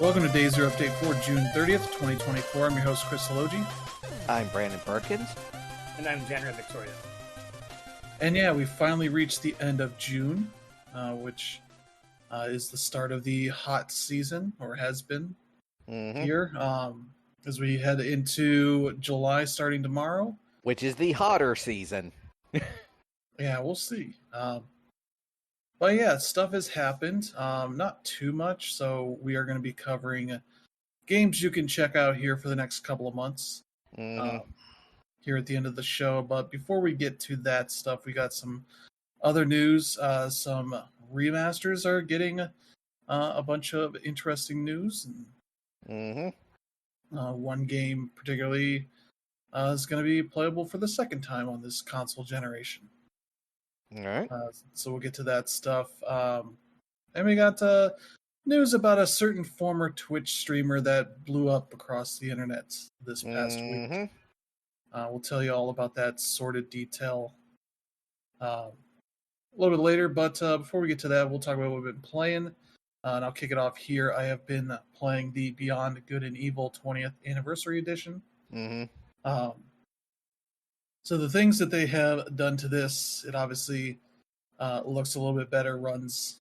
Welcome to Day Zero Update for June 30th, 2024. I'm your host, Chris Salogi. I'm Brandon Perkins. And I'm January Victoria. And yeah, we finally reached the end of June, which is the start of the hot season, or has been here, as we head into July starting tomorrow. Which is the hotter season. Yeah, we'll see. But yeah, stuff has happened. Not too much, so we are going to be covering games you can check out here for the next couple of months here at the end of the show. But before we get to that stuff, we got some other news. Some remasters are getting a bunch of interesting news. One game particularly is going to be playable for the second time on this console generation. All right. So we'll get to that stuff. And we got news about a certain former Twitch streamer that blew up across the internet this past week. We'll tell you all about that sordid detail a little bit later. But before we get to that, we'll talk about what we've been playing. And I'll kick it off here. I have been playing the Beyond Good and Evil 20th Anniversary Edition. So the things that they have done to this, it obviously looks a little bit better, runs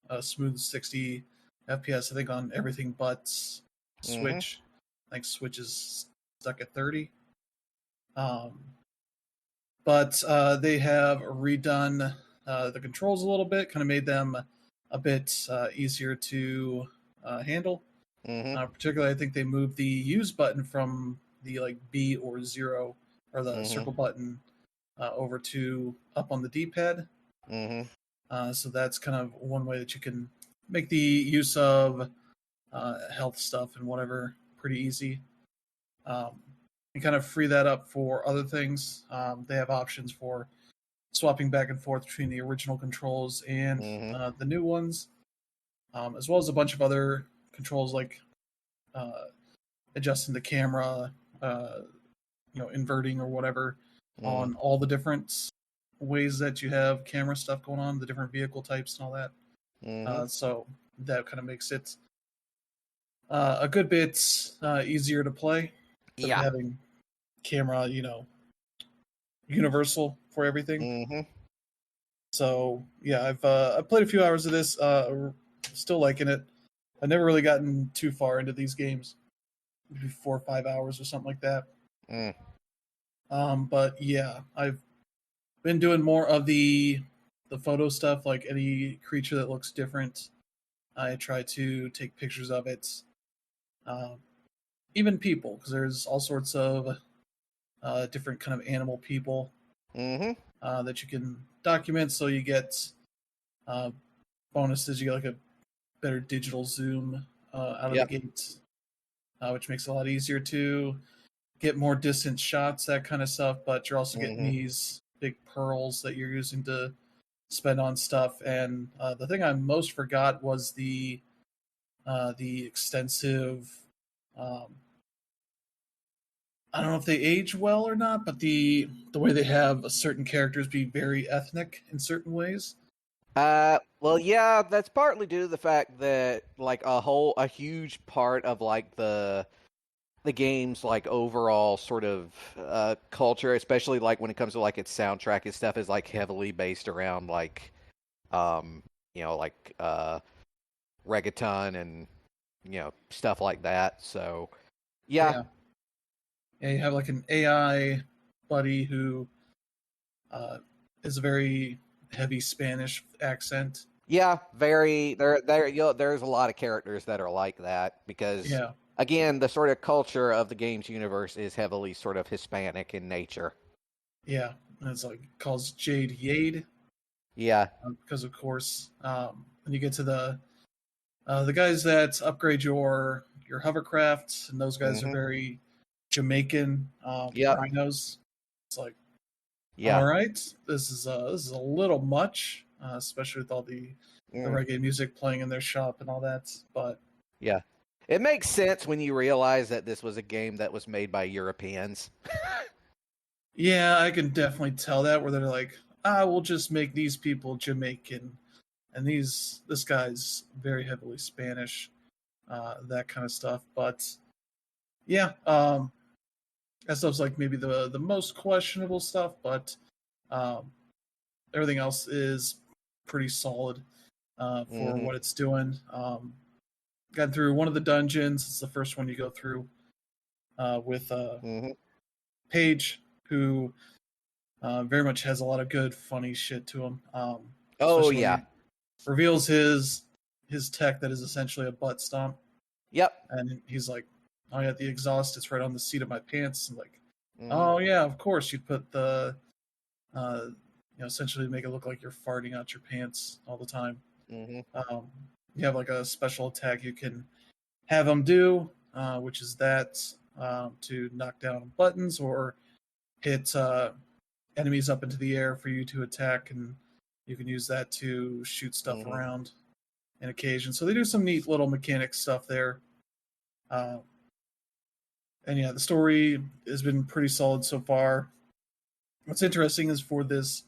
a smooth 60 FPS, I think, on everything but Switch. I think Switch is stuck at 30. But they have redone the controls a little bit, kind of made them a bit easier to handle. Particularly, I think they moved the use button from the B or 0 or the circle button over to up on the D-pad. So that's kind of one way that you can make the use of health stuff and whatever pretty easy. And kind of free that up for other things. They have options for swapping back and forth between the original controls and the new ones, as well as a bunch of other controls like adjusting the camera, inverting or whatever on all the different ways that you have camera stuff going on, the different vehicle types and all that. So that kind of makes it a good bit easier to play. Having camera, universal for everything. So yeah, I've played a few hours of this. Still liking it. I've never really gotten too far into these games, maybe 4 or 5 hours or something like that. But yeah, I've been doing more of the photo stuff, like any creature that looks different. I try to take pictures of it. Even people, because there's all sorts of different kind of animal people that you can document, so you get bonuses. You get like a better digital zoom out of the gate, which makes it a lot easier to get more distant shots, that kind of stuff. But you're also getting these big pearls that you're using to spend on stuff. And the thing I most forgot was the extensive. I don't know if they age well or not, but the way they have certain characters be very ethnic in certain ways. Well, yeah, that's partly due to the fact that a huge part of the game's overall sort of culture, especially when it comes to its soundtrack and stuff, is heavily based around reggaeton and stuff like that. So yeah, you have an AI buddy who is a very heavy Spanish accent. Yeah, very. There's a lot of characters that are like that because again, the sort of culture of the game's universe is heavily sort of Hispanic in nature. Yeah, and it's calls Jade Yade. Yeah, because of course, when you get to the guys that upgrade your hovercraft, and those guys are very Jamaican rhinos. It's all right, this is a little much, especially with all the reggae music playing in their shop and all that. But yeah, it makes sense when you realize that this was a game that was made by Europeans. Yeah, I can definitely tell that, where they're like, we'll just make these people Jamaican, and this guy's very heavily Spanish. that kind of stuff. But yeah, that stuff's like maybe the most questionable stuff, but everything else is pretty solid for what it's doing. Got through one of the dungeons. It's the first one you go through with Paige, who very much has a lot of good, funny shit to him. Oh yeah, when he reveals his tech that is essentially a butt stomp. Yep. And he's like, "Oh yeah, the exhaust is right on the seat of my pants." And like, "Oh yeah, of course you'd put the, essentially make it look like you're farting out your pants all the time." You have like a special attack you can have him do, which is that to knock down buttons or hit enemies up into the air for you to attack, and you can use that to shoot stuff around on occasion. So they do some neat little mechanic stuff there. And yeah, the story has been pretty solid so far. What's interesting is for this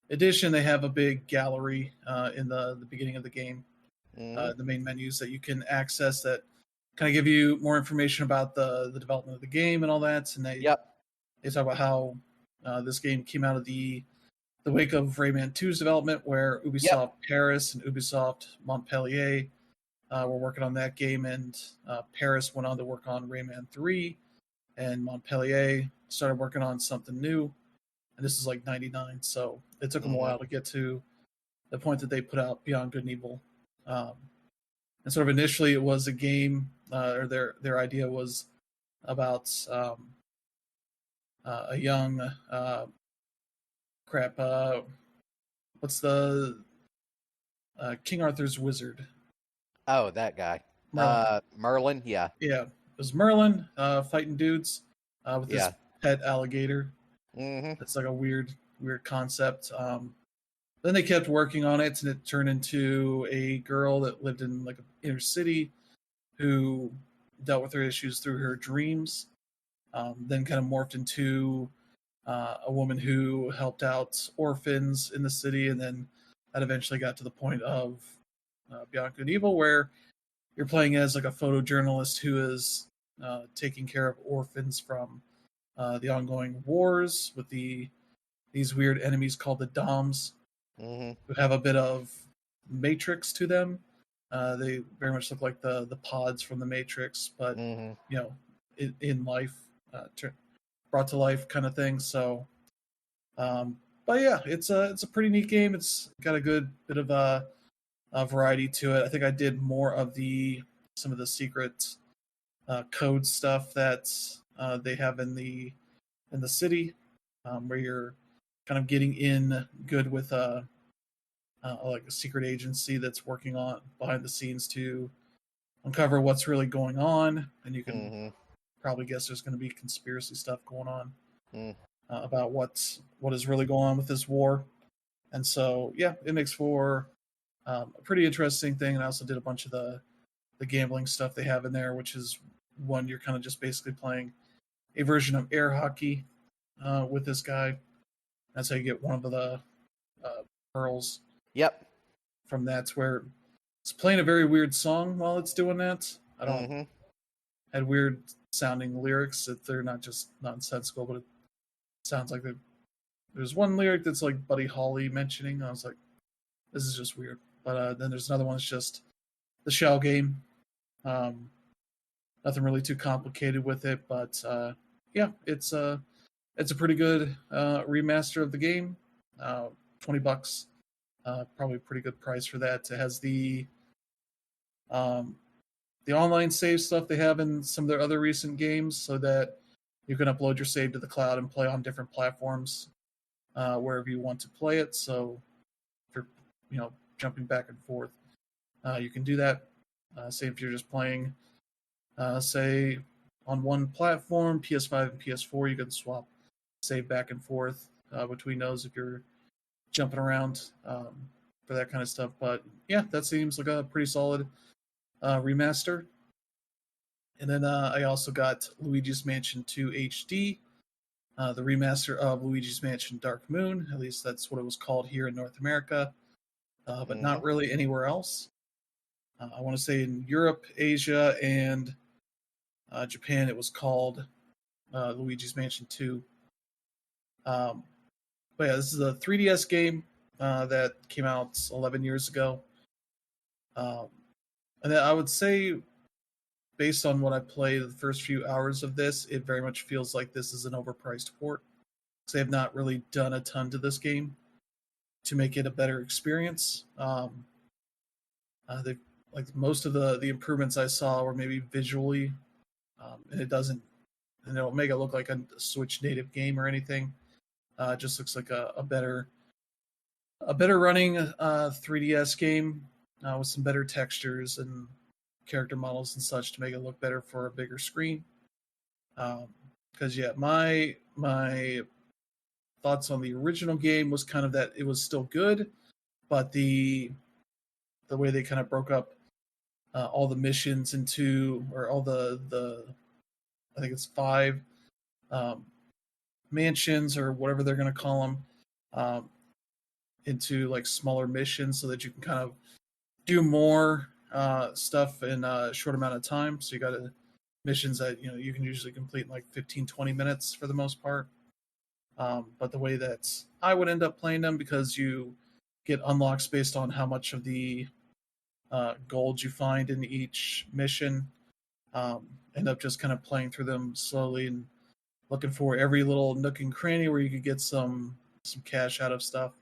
edition, they have a big gallery in the beginning of the game, the main menus that you can access that kind of give you more information about the development of the game and all that. And they talk about how this game came out of the wake of Rayman 2's development, where Ubisoft Paris and Ubisoft Montpellier were working on that game, and Paris went on to work on Rayman 3, and Montpellier started working on something new, and this is like 99, so it took them a while to get to the point that they put out Beyond Good and Evil. And sort of initially it was a game, or their idea was about a young what's the King Arthur's wizard? Oh, that guy. Merlin, yeah. Yeah, it was Merlin fighting dudes with this pet alligator. It's like a weird concept. Then they kept working on it, and it turned into a girl that lived in like an inner city who dealt with her issues through her dreams. Then kind of morphed into a woman who helped out orphans in the city, and then that eventually got to the point of Beyond Good and Evil, where you're playing as like a photojournalist who is taking care of orphans from the ongoing wars with these weird enemies called the Doms, who have a bit of Matrix to them. They very much look like the pods from the Matrix, but in life, brought to life kind of thing. So, but yeah, it's a pretty neat game. It's got a good bit of a variety to it. I think I did more of some of the secret code stuff that they have in the city, where you're kind of getting in good with like a secret agency that's working on behind the scenes to uncover what's really going on, and you can probably guess there's going to be conspiracy stuff going on about what is really going on with this war. And so yeah, it makes for a pretty interesting thing. And I also did a bunch of the gambling stuff they have in there, which is one you're kind of just basically playing a version of air hockey with this guy. That's how you get one of the pearls. Yep. From that's where it's playing a very weird song while it's doing that. I don't had weird sounding lyrics that they're not just nonsensical, but it sounds like there's one lyric that's like Buddy Holly mentioning. I was like, this is just weird. But then there's another one that's just the shell game. Nothing really too complicated with it, but yeah, it's a pretty good remaster of the game. $20, probably a pretty good price for that. It has the online save stuff they have in some of their other recent games, so that you can upload your save to the cloud and play on different platforms wherever you want to play it. So if you're jumping back and forth, you can do that. Say if you're just playing, say on one platform, PS5 and PS4, you can swap save back and forth between those if you're jumping around for that kind of stuff. But yeah, that seems like a pretty solid remaster. And then I also got Luigi's Mansion 2 HD, the remaster of Luigi's Mansion Dark Moon. At least that's what it was called here in North America, but not really anywhere else. I want to say in Europe, Asia, and Japan, it was called Luigi's Mansion 2. But yeah, this is a 3DS game that came out 11 years ago. And I would say, based on what I played the first few hours of this, it very much feels like this is an overpriced port. Because they have not really done a ton to this game to make it a better experience. They like most of the improvements I saw were maybe visually, and it doesn't, and it'll make it look like a Switch native game or anything. It just looks like a better running 3DS game with some better textures and character models and such to make it look better for a bigger screen. Because yeah, my thoughts on the original game was kind of that it was still good, but the way they kind of broke up all the missions into, or all the I think it's 5 mansions or whatever they're going to call them, into like smaller missions so that you can kind of do more stuff in a short amount of time. So you got missions that you can usually complete in like 15-20 minutes for the most part. But the way that I would end up playing them, because you get unlocks based on how much of the gold you find in each mission, end up just kind of playing through them slowly and looking for every little nook and cranny where you could get some cash out of stuff,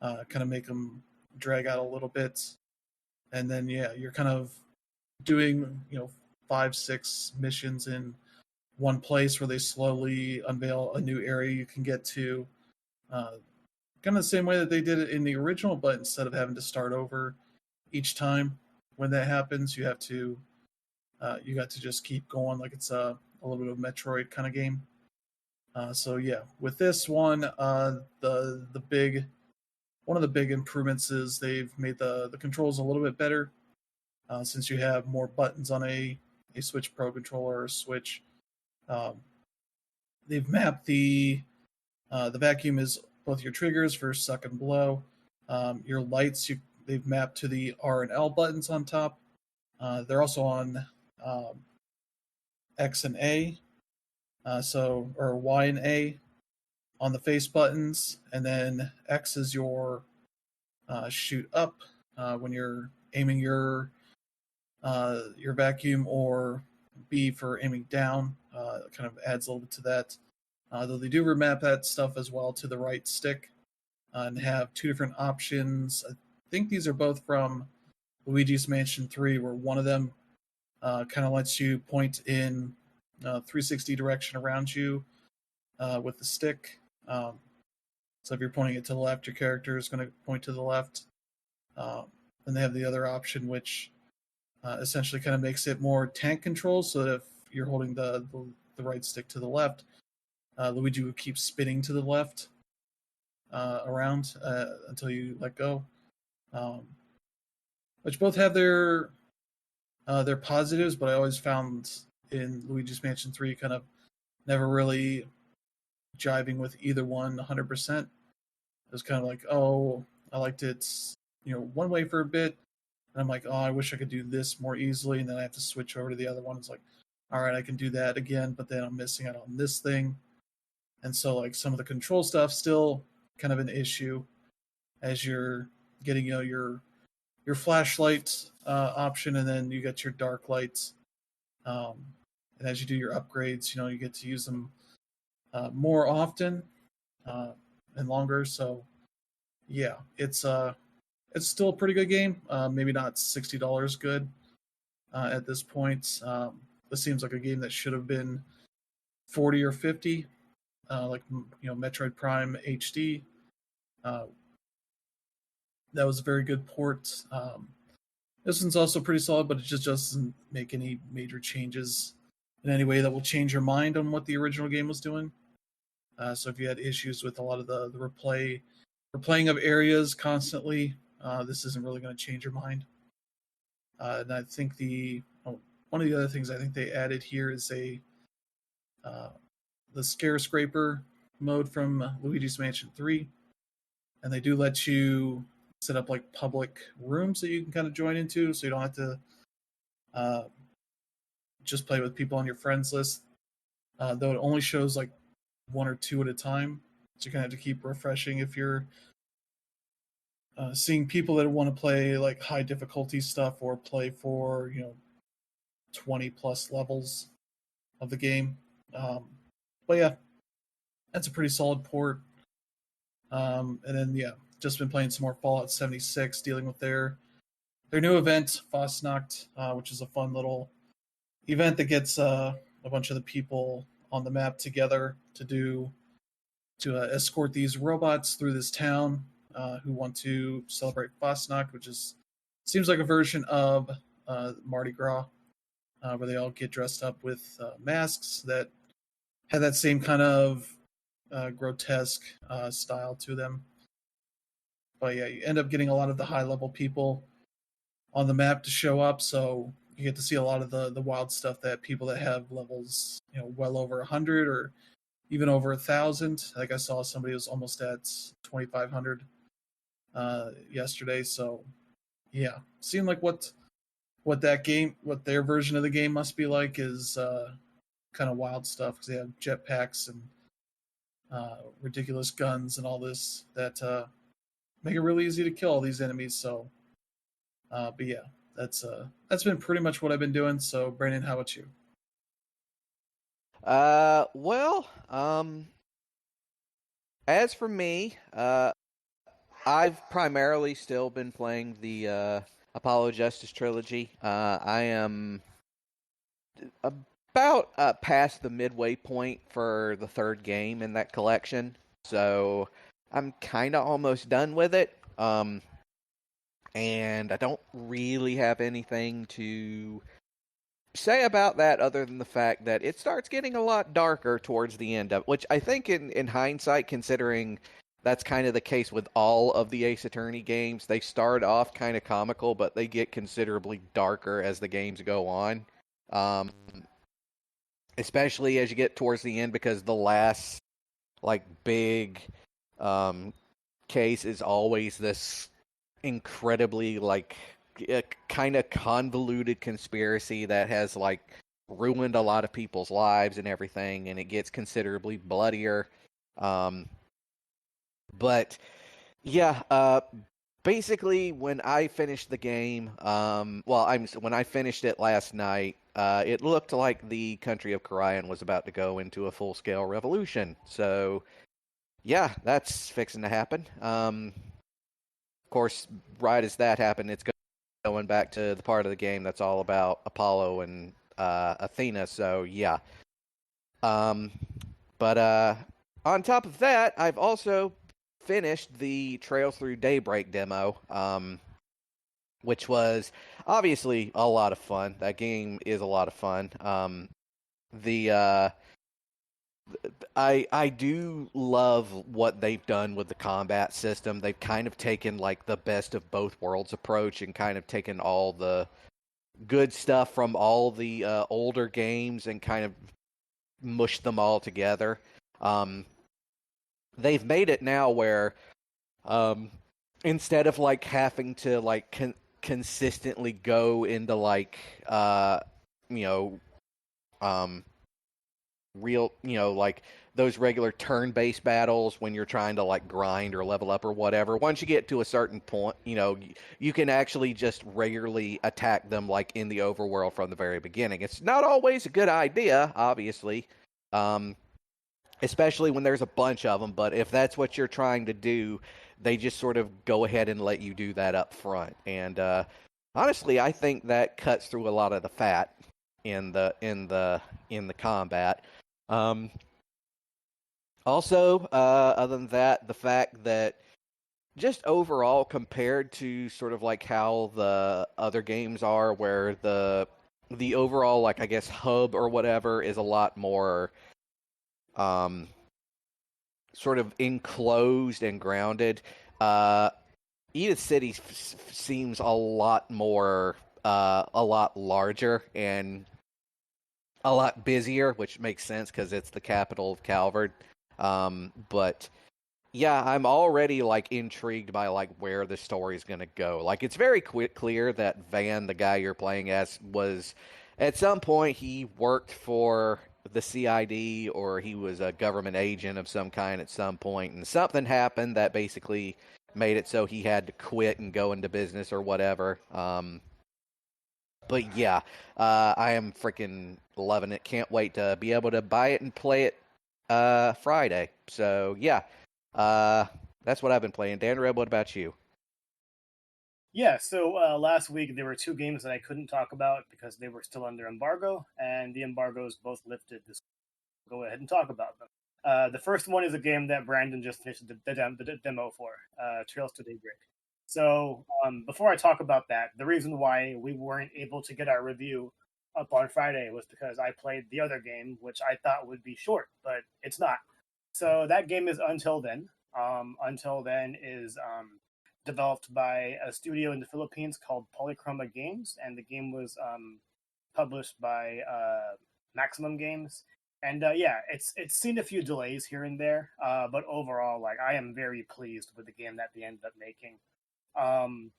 kind of make them drag out a little bit. And then yeah, you're kind of doing 5-6 missions in one place where they slowly unveil a new area you can get to, kind of the same way that they did it in the original, but instead of having to start over each time when that happens, you got to just keep going like it's a little bit of a Metroid kind of game. So yeah, with this one, the big one of the big improvements is they've made the controls a little bit better, since you have more buttons on a Switch Pro controller or Switch. They've mapped the vacuum is both your triggers for suck and blow. Your lights they've mapped to the R and L buttons on top. They're also on X and A, or Y and A on the face buttons, and then X is your shoot up when you're aiming your vacuum, or B for aiming down. It kind of adds a little bit to that. Though they do remap that stuff as well to the right stick, and have 2 different options. I think these are both from Luigi's Mansion 3, where one of them kind of lets you point in 360 direction around you with the stick. So if you're pointing it to the left, your character is going to point to the left. And they have the other option, which essentially kind of makes it more tank control, so that if you're holding the right stick to the left, Luigi will keep spinning to the left around until you let go. Which both have their positives, but I always found in Luigi's Mansion 3 kind of never really jiving with either one 100%. It was kind of like, oh, I liked it, one way for a bit, and I'm like, oh, I wish I could do this more easily, and then I have to switch over to the other one. It's like, all right, I can do that again, but then I'm missing out on this thing. And so like some of the control stuff still kind of an issue as you're getting your flashlight option, and then you get your dark lights. And as you do your upgrades, you get to use them more often and longer. So yeah, it's still a pretty good game. Maybe not $60 good at this point. This seems like a game that should have been 40 or 50, like Metroid Prime HD. That was a very good port. This one's also pretty solid, but it just doesn't make any major changes in any way that will change your mind on what the original game was doing. So if you had issues with a lot of the replaying of areas constantly, this isn't really going to change your mind. And I think one of the other things I think they added here is the Scare Scraper mode from Luigi's Mansion 3. And they do let you set up like public rooms that you can kind of join into, so you don't have to just play with people on your friends list. Though it only shows like 1 or 2 at a time, so you kind of have to keep refreshing if you're seeing people that want to play like high difficulty stuff or play for 20 plus levels of the game. But yeah, that's a pretty solid port. And then just been playing some more Fallout 76, dealing with their new event, Fastnacht, which is a fun little event that gets a bunch of the people on the map together to escort these robots through this town who want to celebrate Fastnacht, which seems like a version of Mardi Gras, where they all get dressed up with masks that have that same kind of grotesque style to them. But yeah, you end up getting a lot of the high level people on the map to show up, so you get to see a lot of the wild stuff that people that have levels well over 100 or even over 1,000. Like I saw somebody was almost at 2,500 yesterday. So yeah, seemed like what their version of the game must be like is kind of wild stuff, because they have jetpacks and ridiculous guns and all this that make it really easy to kill all these enemies. So but yeah, that's been pretty much what I've been doing. So Brandon, how about you? Well, as for me, I've primarily still been playing the Apollo Justice trilogy. I am about past the midway point for the third game in that collection, so I'm kind of almost done with it. And I don't really have anything to say about that other than the fact that it starts getting a lot darker towards the end of it, which I think in hindsight, considering that's kind of the case with all of the Ace Attorney games, they start off kind of comical, but they get considerably darker as the games go on. Especially as you get towards the end, because the last like big case is always this incredibly like kind of convoluted conspiracy that has like ruined a lot of people's lives and everything, and it gets considerably bloodier. But yeah, basically when I finished the game, when I finished it last night, it looked like the country of Karayan was about to go into a full-scale revolution. So yeah, that's fixing to happen. Of course, right as that happened, it's going back to the part of the game that's all about Apollo and Athena. So yeah. But on top of that, I've also finished the Trails Through Daybreak demo, which was obviously a lot of fun. That game is a lot of fun. I do love what they've done with the combat system. They've kind of taken like the best of both worlds approach and kind of taken all the good stuff from all the older games and kind of mushed them all together. They've made it now where instead of like having to like consistently go into like real, like those regular turn-based battles when you're trying to like grind or level up or whatever. Once you get to a certain point, you can actually just regularly attack them like in the overworld from the very beginning. It's not always a good idea, obviously, especially when there's a bunch of them. But if that's what you're trying to do, they just sort of go ahead and let you do that up front. And honestly, I think that cuts through a lot of the fat in the combat. Also, other than that, the fact that just overall compared to sort of like how the other games are, where the overall, like, I guess, hub or whatever is a lot more sort of enclosed and grounded. Edith City seems a lot more, a lot larger and a lot busier, which makes sense because it's the capital of Calvard. But Yeah, I'm already like intrigued by like where the story's gonna go. Like it's very clear that Van, the guy you're playing as, was at some point he worked for the CID or he was a government agent of some kind at some point, and something happened that basically made it so he had to quit and go into business or whatever. But yeah, I am freaking loving it. Can't wait to be able to buy it and play it Friday. So yeah, uh, that's what I've been playing. Dan Reb, what about you? Yeah, so last week there were two games that I couldn't talk about because they were still under embargo, and the embargoes both lifted this week. Go ahead and talk about them. The first one is a game that Brandon just finished the demo for, Trails to Daybreak. So before I talk about that, the reason why we weren't able to get our review up on Friday was because I played the other game, which I thought would be short, but it's not. So that game is Until Then. Until Then is developed by a studio in the Philippines called Polychroma Games, and the game was published by Maximum Games. And yeah, it's seen a few delays here and there, but overall, like I am very pleased with the game that they ended up making. Um,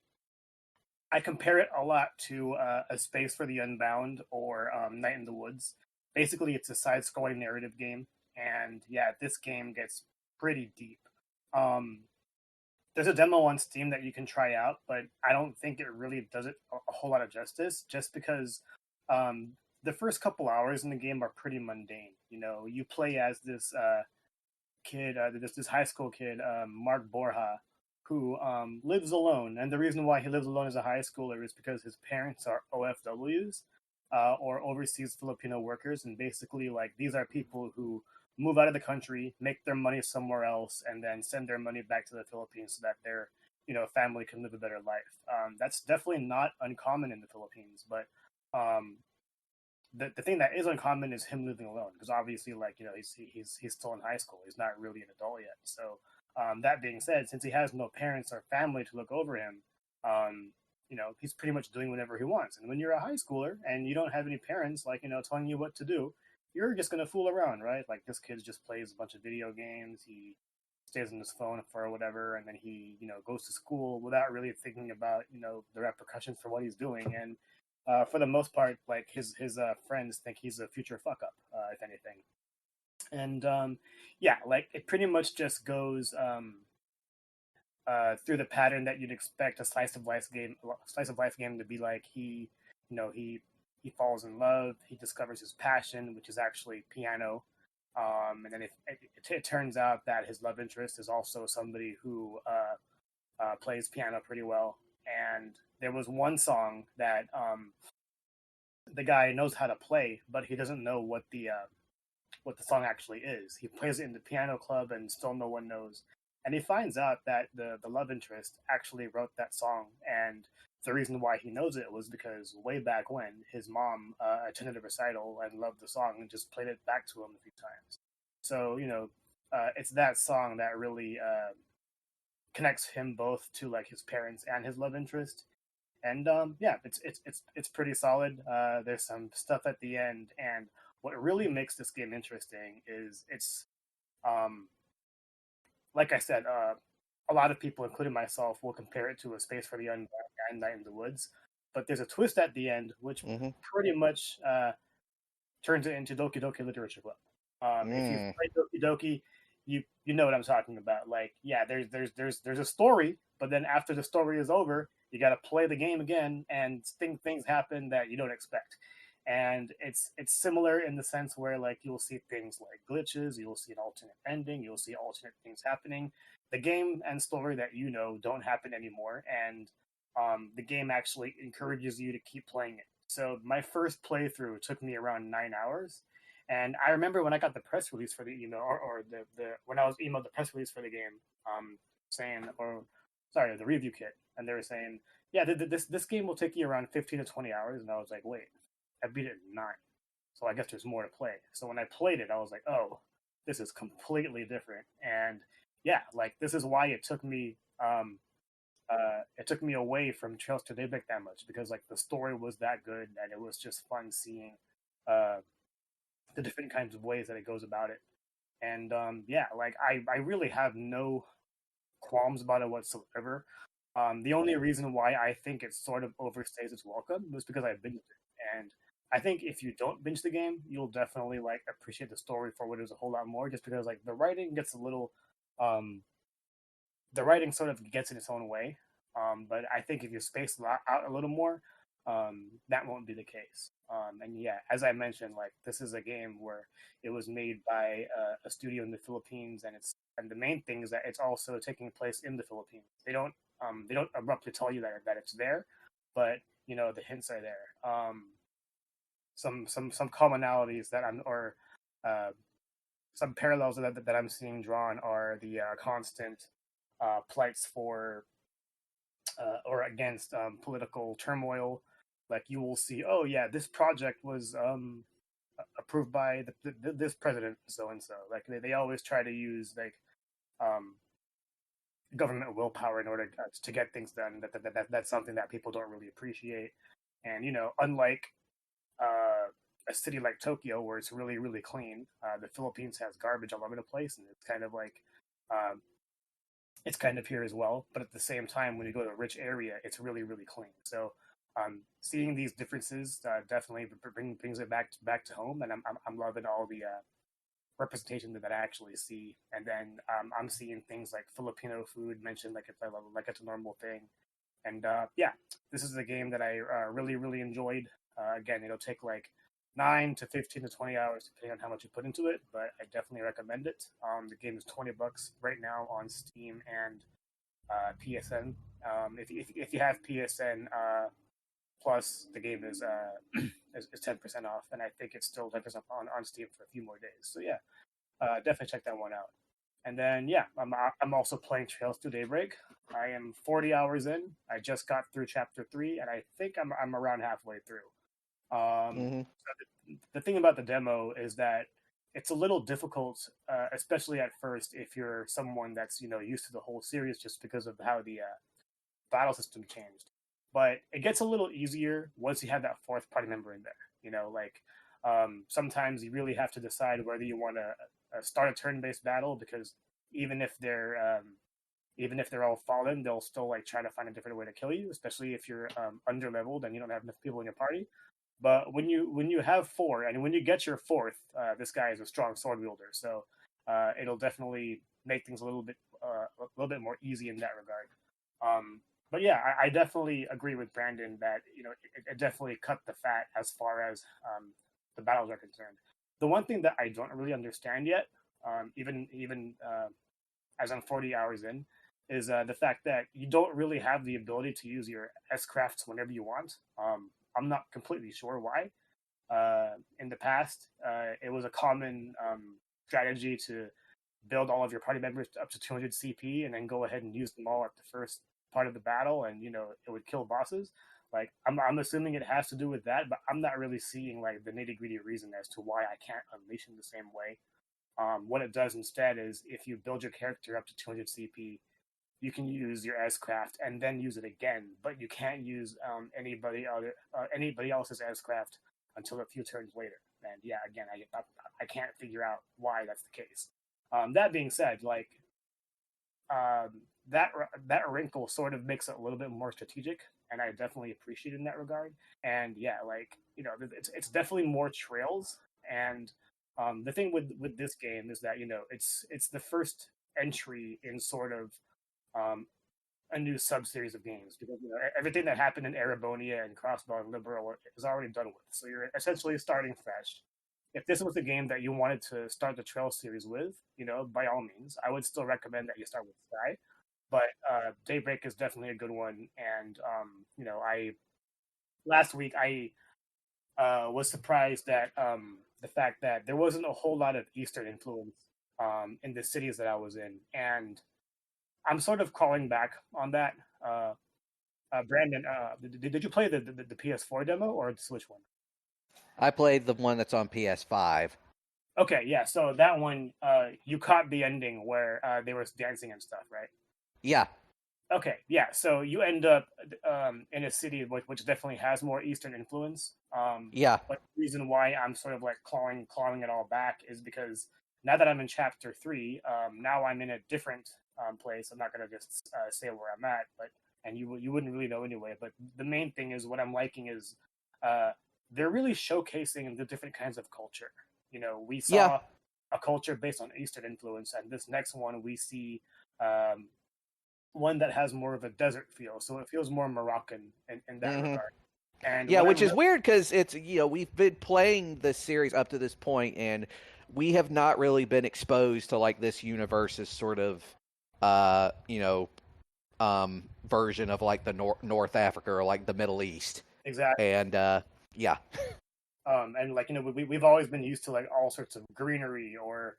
I compare it a lot to A Space for the Unbound or Night in the Woods. Basically, it's a side-scrolling narrative game, and yeah, this game gets pretty deep. Um, there's a demo on Steam that you can try out, but I don't think it really does it a whole lot of justice, just because the first couple hours in the game are pretty mundane. You know, you play as this kid, this high school kid, Mark Borja, who lives alone, and the reason why he lives alone as a high schooler is because his parents are OFWs, or overseas Filipino workers, and basically, like, these are people who move out of the country, make their money somewhere else, and then send their money back to the Philippines so that their family can live a better life. That's definitely not uncommon in the Philippines, but um, the thing that is uncommon is him living alone, because obviously, like, he's still in high school. He's not really an adult yet. So that being said, since he has no parents or family to look over him, um, he's pretty much doing whatever he wants. And when you're a high schooler and you don't have any parents, like, telling you what to do, you're just gonna fool around, right? Like, this kid just plays a bunch of video games. He stays on his phone for whatever, and then he, goes to school without really thinking about, the repercussions for what he's doing. And for the most part, like, his friends think he's a future fuck up, if anything. And yeah, like, it pretty much just goes through the pattern that you'd expect a slice of life game to be like. He falls in love. He discovers his passion, which is actually piano. And then it turns out that his love interest is also somebody who plays piano pretty well. And there was one song that the guy knows how to play, but he doesn't know what the song actually is. He plays it in the piano club, and still no one knows. And he finds out that the love interest actually wrote that song, and the reason why he knows it was because way back when his mom attended a recital and loved the song and just played it back to him a few times. So it's that song that really connects him both to, like, his parents and his love interest. And yeah, it's pretty solid. There's some stuff at the end, and what really makes this game interesting is it's like I said, a lot of people, including myself, will compare it to A Space for the Unbound and Night in the Woods. But there's a twist at the end, which pretty much turns it into Doki Doki Literature Club. If you've played Doki Doki, you know what I'm talking about. Like, yeah, there's a story, but then after the story is over, you got to play the game again, and things happen that you don't expect. And it's similar in the sense where, like, you'll see things like glitches, you'll see an alternate ending, you'll see alternate things happening. The game and story that don't happen anymore, and the game actually encourages you to keep playing it. So my first playthrough took me around 9 hours, and I remember when I got the press release for the email, or the when I was emailed the press release for the game, saying, or sorry, the review kit, and they were saying, yeah, this game will take you around 15 to 20 hours, and I was like, wait. I beat it in 9, so I guess there's more to play. So when I played it, I was like, oh, this is completely different. And yeah, like, this is why it took me away from Trails to Daybreak that much, because, like, the story was that good, and it was just fun seeing the different kinds of ways that it goes about it. And yeah, like I really have no qualms about it whatsoever. The only reason why I think it sort of overstays its welcome was because I binged it, and I think if you don't binge the game, you'll definitely like appreciate the story for what it is a whole lot more. Just because like the writing gets a little, the writing sort of gets in its own way. But I think if you space it out a little more, that won't be the case. And yeah, as I mentioned, like this is a game where it was made by a studio in the Philippines, and the main thing is that it's also taking place in the Philippines. They don't abruptly tell you that it's there, but you know the hints are there. Some commonalities that some parallels that I'm seeing drawn are the constant plights for or against political turmoil. Like you will see, oh yeah, this project was approved by this president, so and so. Like they always try to use like um, government willpower in order to get things done. That's something that people don't really appreciate. And you know, unlike a city like Tokyo, where it's really really clean, the Philippines has garbage all over the place, and it's kind of like it's kind of here as well. But at the same time, when you go to a rich area, it's really really clean. So seeing these differences definitely brings it back to home, and I'm loving all the representation that I actually see. And then I'm seeing things like Filipino food mentioned like it's a normal thing. And yeah, this is a game that I really really enjoyed. Again, it'll take like 9 to 15 to 20 hours depending on how much you put into it, but I definitely recommend it. The game is $20 right now on Steam and PSN. If you have PSN Plus, the game is 10% off, and I think it's still 10% on Steam for a few more days. So yeah, definitely check that one out. And then yeah, I'm also playing Trails to Daybreak. I am 40 hours in. I just got through chapter 3, and I think I'm around halfway through. So the thing about the demo is that it's a little difficult, especially at first, if you're someone that's used to the whole series, just because of how the battle system changed. But it gets a little easier once you have that fourth party member in there. Like sometimes you really have to decide whether you want to start a turn-based battle, because even if they're all fallen, they'll still like try to find a different way to kill you, especially if you're under-leveled and you don't have enough people in your party. But when you have 4, and when you get your 4th, this guy is a strong sword wielder, so it'll definitely make things a little bit more easy in that regard. But yeah, I definitely agree with Brandon that it definitely cut the fat as far as the battles are concerned. The one thing that I don't really understand yet, even as I'm 40 hours in, is the fact that you don't really have the ability to use your S-crafts whenever you want. I'm not completely sure why. In the past, it was a common strategy to build all of your party members up to 200 CP and then go ahead and use them all at the first part of the battle, and it would kill bosses. Like I'm assuming it has to do with that, but I'm not really seeing like the nitty-gritty reason as to why I can't unleash him the same way. What it does instead is if you build your character up to 200 CP, you can use your S-craft and then use it again, but you can't use anybody else's S-craft until a few turns later. And yeah, again, I can't figure out why that's the case. That being said, like that wrinkle sort of makes it a little bit more strategic, and I definitely appreciate it in that regard. And yeah, like it's definitely more trails. And the thing with this game is that it's the first entry in sort of a new sub-series of games, because everything that happened in Erebonia and Crossbow and Liberal is already done with. So you're essentially starting fresh. If this was the game that you wanted to start the Trail series with, by all means, I would still recommend that you start with Sky. But Daybreak is definitely a good one. And last week I was surprised that the fact that there wasn't a whole lot of Eastern influence in the cities that I was in, and I'm sort of calling back on that. Brandon, did you play the PS4 demo or the Switch one? I played the one that's on PS5. Okay, yeah. So that one, you caught the ending where they were dancing and stuff, right? Yeah. Okay, yeah. So you end up in a city which definitely has more Eastern influence. Yeah. But the reason why I'm sort of like clawing it all back is because now that I'm in chapter 3, now I'm in a different place. I'm not gonna just say where I'm at, but and you wouldn't really know anyway. But the main thing is what I'm liking is they're really showcasing the different kinds of culture. You know, we saw a culture based on Eastern influence, and this next one we see one that has more of a desert feel, so it feels more Moroccan in that regard. And which is weird because it's we've been playing this series up to this point, and we have not really been exposed to like this universe's sort of version of like the North Africa or like the Middle East. Exactly. And and like we've always been used to like all sorts of greenery or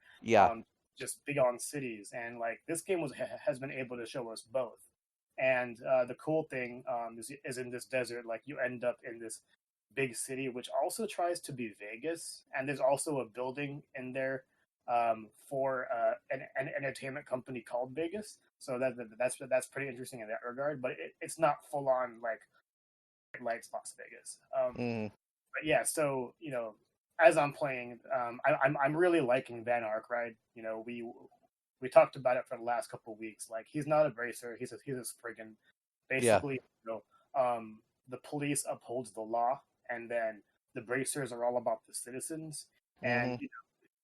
just big on cities, and like this game has been able to show us both. And the cool thing is in this desert, like you end up in this big city, which also tries to be Vegas, and there's also a building in there for an entertainment company called Vegas. So that's pretty interesting in that regard. But it's not full on like lights Las Vegas. But yeah, so as I'm playing, I'm really liking Van Ark, right? We talked about it for the last couple of weeks. Like he's not a bracer, he's a Spriggan. Basically, the police upholds the law, and then the bracers are all about the citizens. And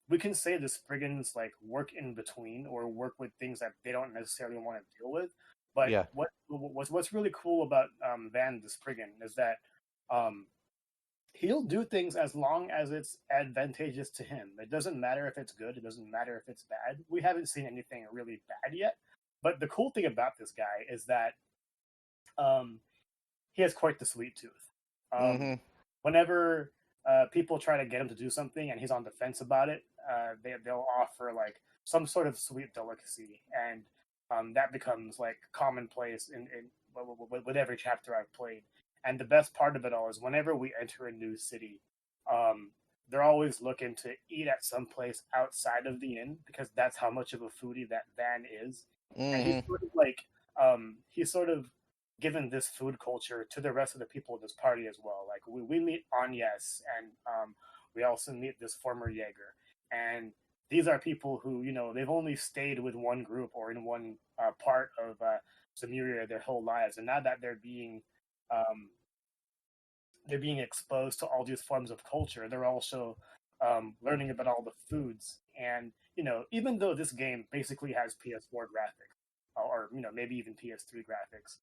we can say the Spriggans like work in between or work with things that they don't necessarily want to deal with. But what's really cool about Van the Spriggan is that he'll do things as long as it's advantageous to him. It doesn't matter if it's good. It doesn't matter if it's bad. We haven't seen anything really bad yet. But the cool thing about this guy is that he has quite the sweet tooth. Whenever people try to get him to do something and he's on the fence about it, they'll offer like some sort of sweet delicacy, and that becomes like commonplace in with every chapter I've played. And the best part of it all is whenever we enter a new city, they're always looking to eat at some place outside of the inn, because that's how much of a foodie that Van is. And he's sort of like he's sort of given this food culture to the rest of the people in this party as well. Like we meet Agnes, and we also meet this former Jaeger, and these are people who they've only stayed with one group or in one part of Zemuria their whole lives, and now that they're being exposed to all these forms of culture, they're also learning about all the foods. And even though this game basically has PS4 graphics, or maybe even PS3 graphics,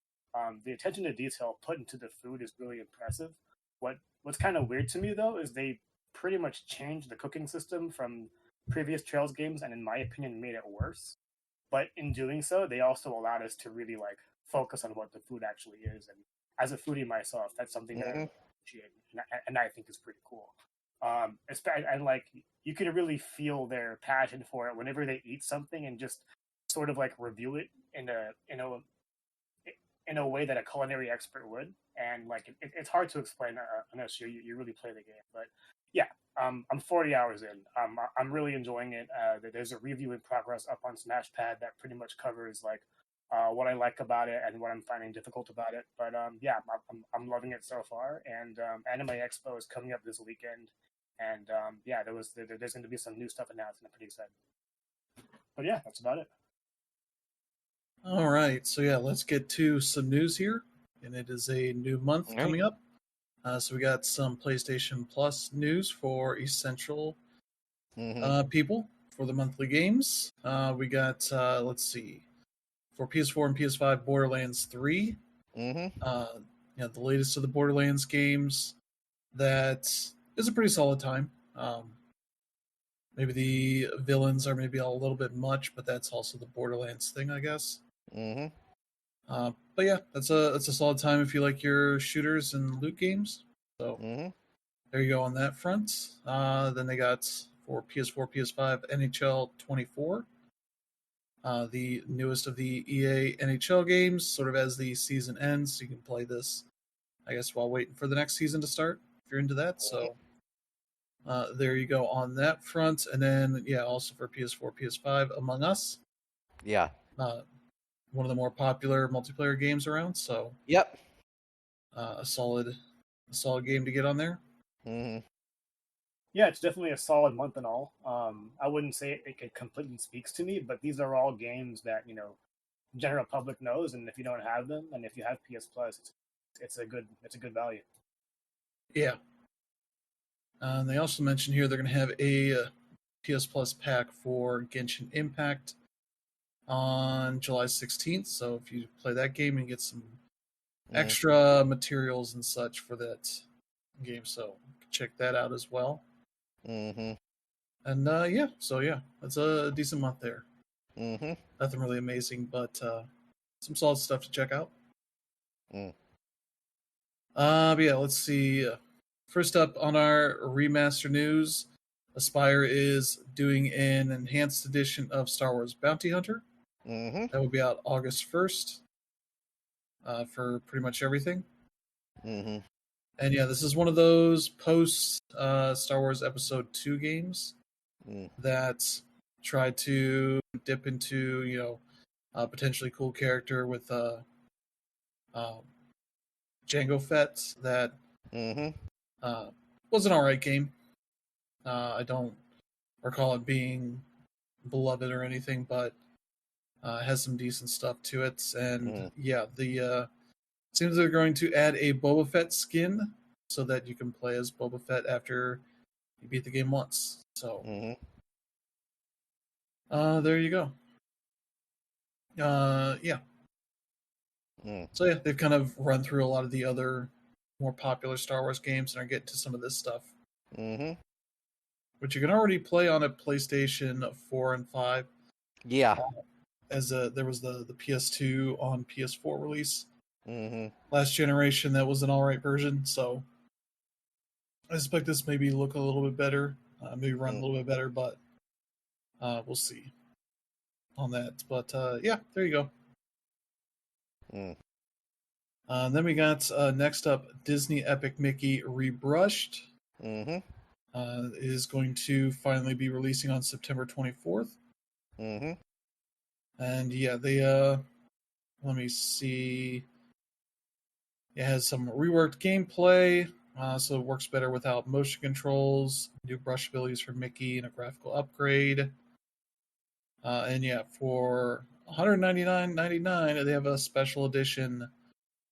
the attention to detail put into the food is really impressive. What's kind of weird to me though is they pretty much changed the cooking system from previous Trails games, and in my opinion made it worse. But in doing so, they also allowed us to really like focus on what the food actually is. And as a foodie myself, that's something that I appreciate, and I think is pretty cool. And like you can really feel their passion for it whenever they eat something and just sort of like review it in a way that a culinary expert would. And like it's hard to explain unless you really play the game. But yeah, I'm 40 hours in. I'm really enjoying it. There's a review in progress up on SmashPad that pretty much covers like what I like about it and what I'm finding difficult about it. But yeah, I'm loving it so far. And Anime Expo is coming up this weekend, and yeah, there's going to be some new stuff announced, and I'm pretty excited. But yeah, that's about it. All right, so yeah, let's get to some news here, and it is a new month coming up. So we got some PlayStation Plus news for essential people for the monthly games. We got let's see, for PS4 and PS5, Borderlands 3. The latest of the Borderlands games. That is a pretty solid time. Maybe the villains are maybe a little bit much, but that's also the Borderlands thing, I guess. But yeah, that's a solid time if you like your shooters and loot games. So there you go on that front. Then they got for PS4, PS5, NHL 24. The newest of the EA NHL games, sort of as the season ends. You can play this, I guess, while waiting for the next season to start, if you're into that. So there you go on that front. And then, yeah, also for PS4, PS5, Among Us. Yeah. One of the more popular multiplayer games around. So yep, a solid game to get on there. Yeah, it's definitely a solid month and all. I wouldn't say it completely speaks to me, but these are all games that general public knows, and if you don't have them, and if you have PS Plus, it's a good value. Yeah. They also mentioned here they're going to have a PS Plus pack for Genshin Impact on July 16th. So if you play that game and get some extra materials and such for that game, so check that out as well. Mm-hmm. And yeah, that's a decent month there. Mm-hmm. Nothing really amazing, but some solid stuff to check out. But yeah, let's see. First up on our remaster news, Aspyr is doing an enhanced edition of Star Wars Bounty Hunter. Mm-hmm. That will be out August 1st for pretty much everything. Mm-hmm. And yeah, this is one of those post Star Wars Episode 2 games that try to dip into, potentially cool character with Jango Fett that was an alright game. I don't recall it being beloved or anything, but has some decent stuff to it. And yeah, the seems they're going to add a Boba Fett skin so that you can play as Boba Fett after you beat the game once. So there you go. Yeah. So yeah, they've kind of run through a lot of the other more popular Star Wars games and are getting to some of this stuff. Which you can already play on a PlayStation 4 and 5. Yeah. As there was the PS2 on PS4 release. Last generation, that was an alright version, so I expect this maybe look a little bit better, maybe run a little bit better, but we'll see on that. But yeah, there you go. Then we got next up Disney Epic Mickey Rebrushed. Is going to finally be releasing on September 24th. And yeah, they let me see. It has some reworked gameplay, so it works better without motion controls, new brush abilities for Mickey, and a graphical upgrade. And yeah, for $199.99, they have a special edition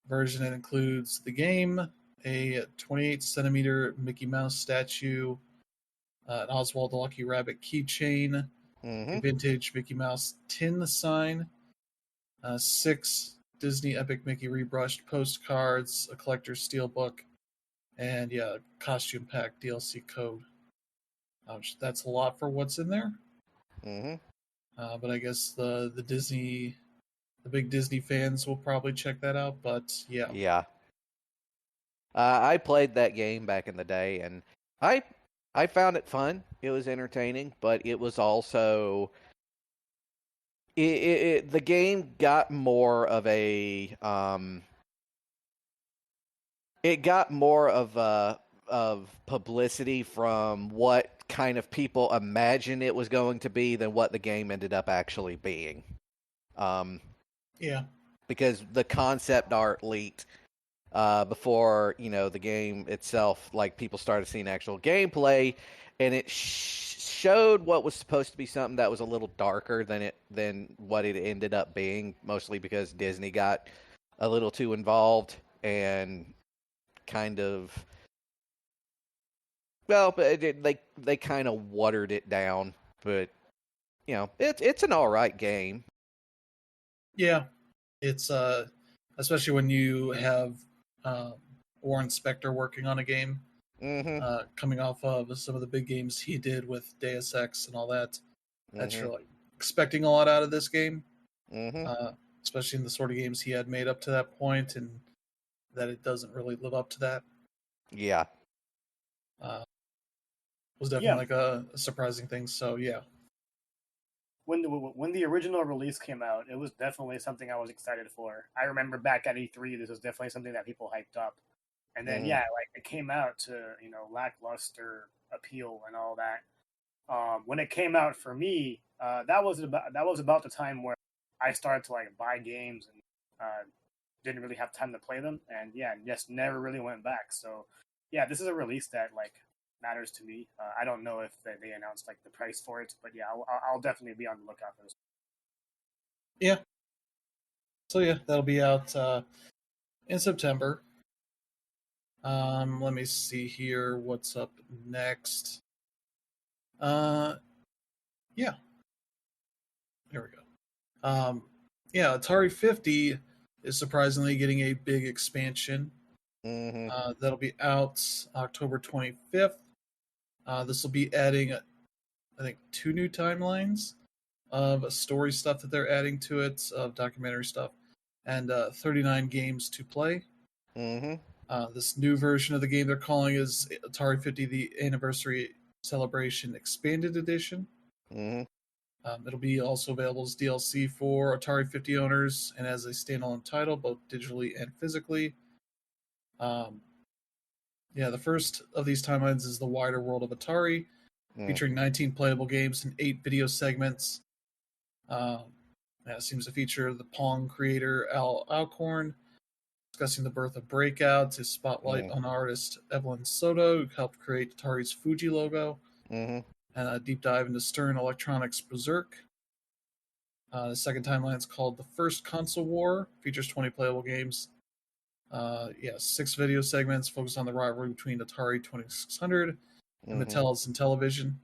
version that includes the game, a 28 centimeter Mickey Mouse statue, an Oswald the Lucky Rabbit keychain, a vintage Mickey Mouse tin sign, 6 Disney Epic Mickey Rebrushed postcards, a collector's steelbook, and yeah, costume pack DLC code. That's a lot for what's in there. But I guess the big Disney fans will probably check that out. But yeah, yeah. I played that game back in the day, and I found it fun. It was entertaining, but it was also the game got more of a it got more of publicity from what kind of people imagine it was going to be than what the game ended up actually being. Yeah. Because the concept art leaked before the game itself, like people started seeing actual gameplay, and it showed what was supposed to be something that was a little darker than what it ended up being, mostly because Disney got a little too involved and kind of but they kind of watered it down, but it's an all right game. Yeah, it's especially when you have Warren Spector working on a game, coming off of some of the big games he did with Deus Ex and all that. That you're like expecting a lot out of this game, especially in the sort of games he had made up to that point, and that it doesn't really live up to that. Yeah. Was definitely like a surprising thing. So yeah. When the original release came out, it was definitely something I was excited for. I remember back at E3, this was definitely something that people hyped up. And then it came out to lackluster appeal and all that. When it came out for me, that was about the time where I started to buy games and didn't really have time to play them, and just never really went back. So yeah, this is a release that matters to me. I don't know if they announced like the price for it, but yeah, I'll definitely be on the lookout for this. Yeah. So yeah, that'll be out in September. Let me see here what's up next. Yeah. Here we go. Yeah, Atari 50 is surprisingly getting a big expansion. That'll be out October 25th. This will be adding, I think, 2 new timelines of story stuff that they're adding to it, of documentary stuff, and 39 games to play. This new version of the game they're calling is Atari 50 the Anniversary Celebration Expanded Edition. It'll be also available as DLC for Atari 50 owners and as a standalone title, both digitally and physically. Yeah, the first of these timelines is the Wider World of Atari, featuring 19 playable games and 8 video segments. It seems to feature the Pong creator Al Alcorn, discussing the birth of Breakout, to spotlight on artist Evelyn Soto, who helped create Atari's Fuji logo, and a deep dive into Stern Electronics' Berserk. The second timeline is called The First Console War, features 20 playable games. 6 video segments focused on the rivalry between Atari 2600 and Mattel's Intellivision,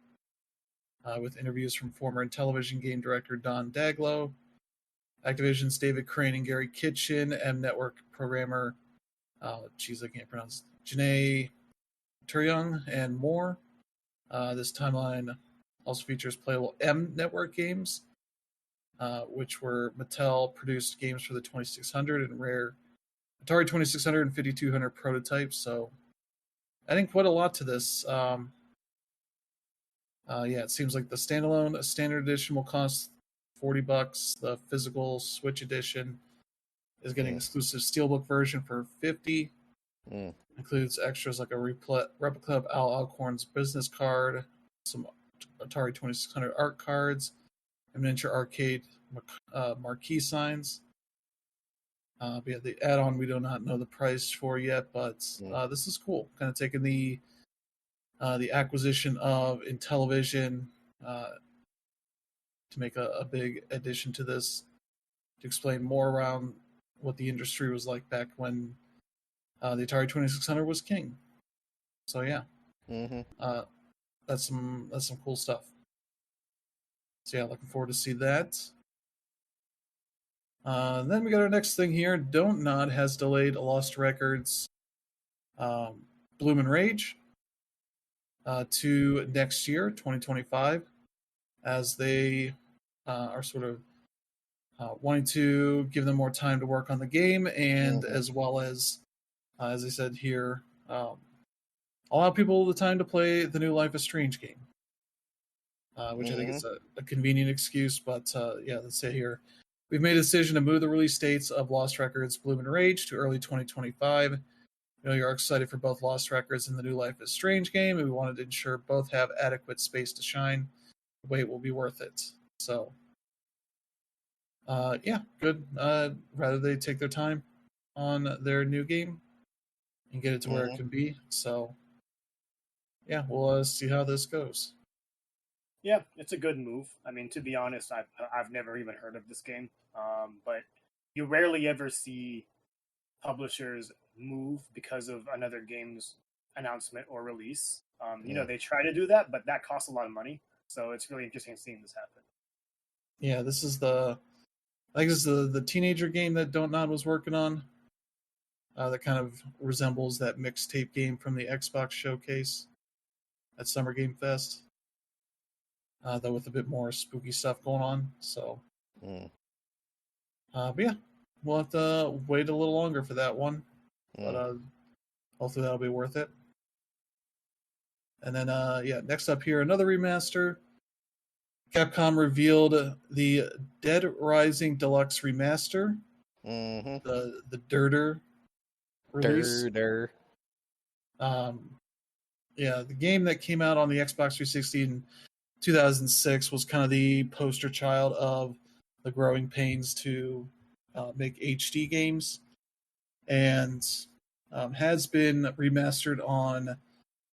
with interviews from former Intellivision game director Don Daglow, Activision's David Crane and Gary Kitchen, M Network programmer, I can't pronounce, Janae Turyung, and more. This timeline also features playable M Network games, which were Mattel-produced games for the 2600 and rare Atari 2600 and 5200 prototypes. So adding quite a lot to this. It seems like the standalone standard edition will cost $40. The physical Switch edition is getting exclusive steelbook version for $50. Includes extras like a replica of Al Alcorn's business card, some Atari 2600 art cards, a miniature arcade marquee signs. The add-on we do not know the price for yet, but this is cool. Kind of taking the acquisition of Intellivision to make a big addition to this, to explain more around what the industry was like back when the Atari 2600 was king. So yeah, that's some cool stuff. So yeah, looking forward to see that. Then we got our next thing here. Don't Nod has delayed Lost Records Bloom and Rage to next year, 2025, as they are sort of wanting to give them more time to work on the game, and as well as I said here, allow people the time to play the new Life is Strange game, which I think is a convenient excuse. But let's say here, we've made a decision to move the release dates of Lost Records Bloom and Rage to early 2025. You're excited for both Lost Records and the new Life is Strange game, and we wanted to ensure both have adequate space to shine. The wait will be worth it. So, good. Rather they take their time on their new game and get it to where it can be. So, yeah, we'll see how this goes. Yeah, it's a good move. I mean, to be honest, I've never even heard of this game. But you rarely ever see publishers move because of another game's announcement or release. They try to do that, but that costs a lot of money. So it's really interesting seeing this happen. Yeah, this is the teenager game that Don't Nod was working on. That kind of resembles that mixtape game from the Xbox showcase at Summer Game Fest. Though with a bit more spooky stuff going on. So, but yeah, we'll have to wait a little longer for that one. But hopefully that'll be worth it. And then, next up here, another remaster. Capcom revealed the Dead Rising Deluxe Remaster. The DRDR release. DRDR. The game that came out on the Xbox 360 in 2006 was kind of the poster child of the growing pains to make HD games, and has been remastered on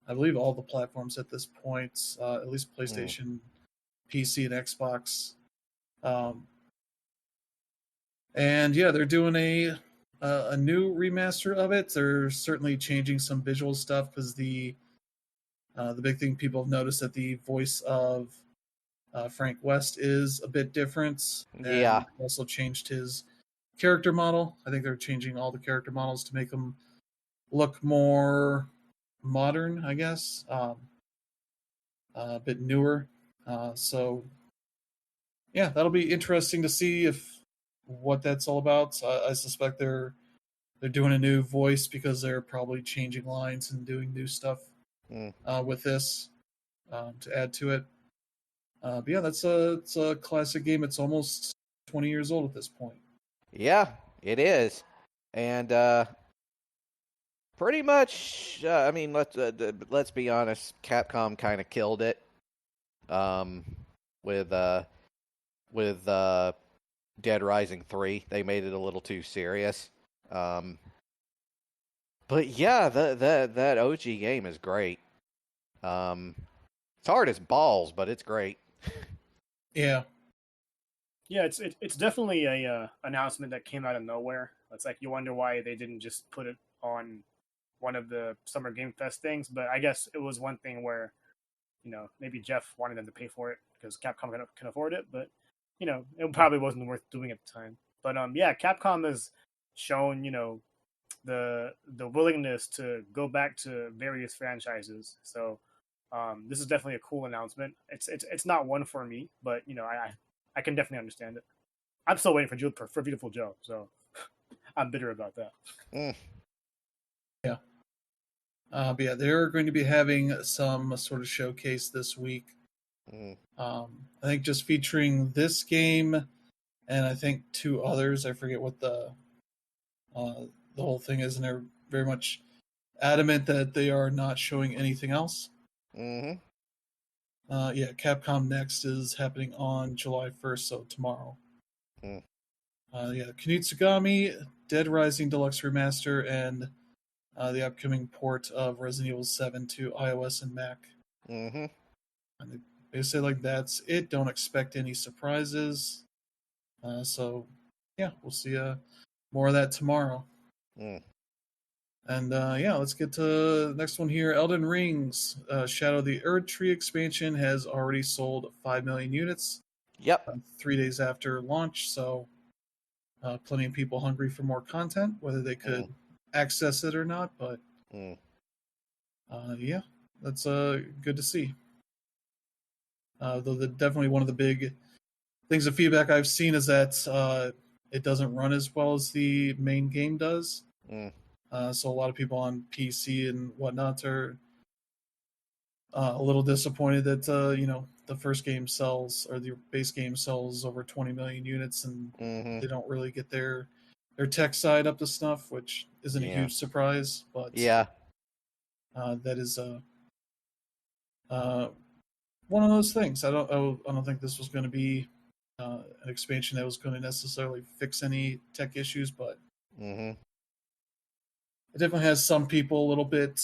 I believe, all the platforms at this point, at least PlayStation, PC, and Xbox. And yeah, they're doing a new remaster of it. They're certainly changing some visual stuff because the big thing people have noticed that the voice of Frank West is a bit different, and also changed his character model. I think they're changing all the character models to make them look more modern, I guess, a bit newer. So yeah, that'll be interesting to see if what that's all about. I suspect they're doing a new voice because they're probably changing lines and doing new stuff with this to add to it. But yeah, it's a classic game. It's almost 20 years old at this point. Yeah, it is, and pretty much. I mean, let's be honest. Capcom kind of killed it. With Dead Rising 3, they made it a little too serious. But yeah, that OG game is great. It's hard as balls, but it's great. Yeah. Yeah, it's definitely a announcement that came out of nowhere. It's like you wonder why they didn't just put it on one of the Summer Game Fest things. But I guess it was one thing where, maybe Jeff wanted them to pay for it because Capcom can afford it. But it probably wasn't worth doing at the time. But yeah, Capcom has shown the willingness to go back to various franchises. So this is definitely a cool announcement. It's not one for me, but I can definitely understand it. I'm still waiting for Beautiful Joe, so I'm bitter about that. Yeah. But yeah, they're going to be having some sort of showcase this week. I think just featuring this game, and I think 2 others. I forget what the whole thing is, and they're very much adamant that they are not showing anything else. Yeah, Capcom Next is happening on July 1st, so tomorrow. Yeah, Kinutsugami, Dead Rising Deluxe Remaster, and the upcoming port of Resident Evil 7 to iOS and Mac. And they say like that's it. Don't expect any surprises. So yeah, we'll see more of that tomorrow. And yeah, let's get to the next one here. Elden Ring's Shadow of the Erdtree expansion has already sold 5 million units. Yep. 3 days after launch, so plenty of people hungry for more content, whether they could access it or not. But yeah, that's good to see. Though definitely one of the big things of feedback I've seen is that it doesn't run as well as the main game does. So a lot of people on PC and whatnot are a little disappointed that the first game sells, or the base game sells, over 20 million units, and they don't really get their tech side up to snuff, which isn't a huge surprise. But that is one of those things. I don't think this was going to be an expansion that was going to necessarily fix any tech issues, but it definitely has some people a little bit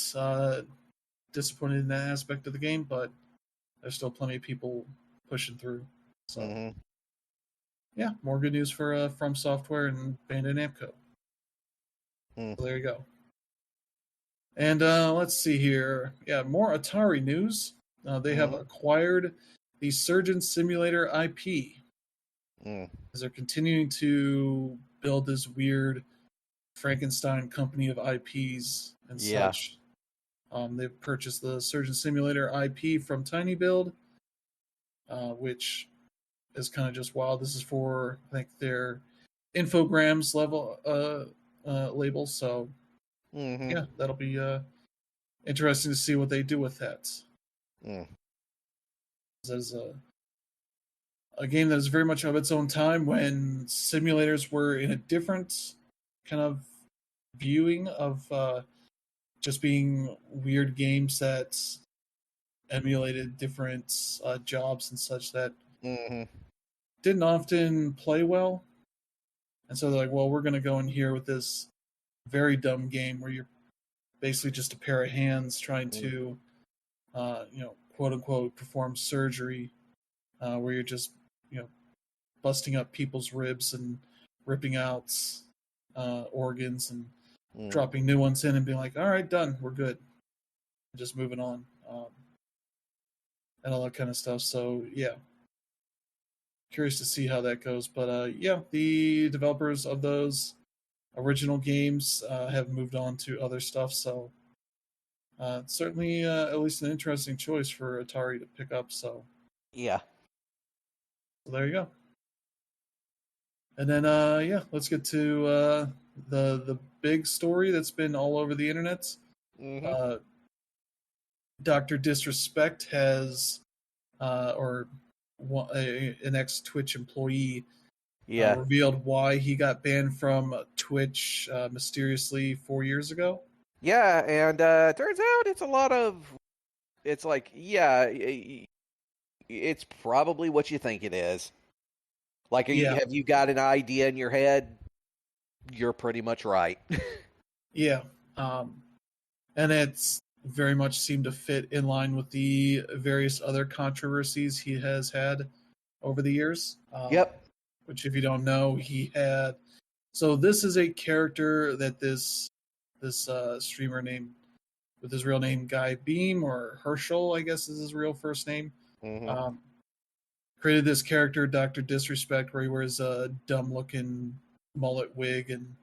disappointed in that aspect of the game, but there's still plenty of people pushing through. So yeah, more good news for From Software and Bandai Namco. So there you go. And let's see here. Yeah, more Atari news. They have acquired the Surgeon Simulator IP. As they're continuing to build this weird Frankenstein company of IPs and such. They've purchased the Surgeon Simulator IP from Tiny Build, which is kind of just wild. This is for, I think, their Infogrames label. So yeah, that'll be interesting to see what they do with that. There's a game that is very much of its own time when simulators were in a different kind of viewing of just being weird games that emulated different jobs and such that didn't often play well. And so they're like, well, we're going to go in here with this very dumb game where you're basically just a pair of hands trying to quote unquote, perform surgery, where you're just, busting up people's ribs and ripping out organs and dropping new ones in and being like, all right, done, we're good, and just moving on, and all that kind of stuff. So yeah, curious to see how that goes. But yeah, the developers of those original games have moved on to other stuff. So certainly at least an interesting choice for Atari to pick up. So yeah. So there you go. And then yeah, let's get to the big story that's been all over the internet. Dr. Disrespect has or an ex Twitch employee revealed why he got banned from Twitch mysteriously 4 years ago. Yeah, and turns out it's a lot of. It's like, yeah, it's probably what you think it is. Like, have you got an idea in your head? You're pretty much right. Yeah. And it's very much seemed to fit in line with the various other controversies he has had over the years. Yep. Which, if you don't know, he had. So this is a character that this streamer named, with his real name Guy Beam, or Herschel, I guess is his real first name. Created this character, Dr. Disrespect, where he wears a dumb-looking mullet wig and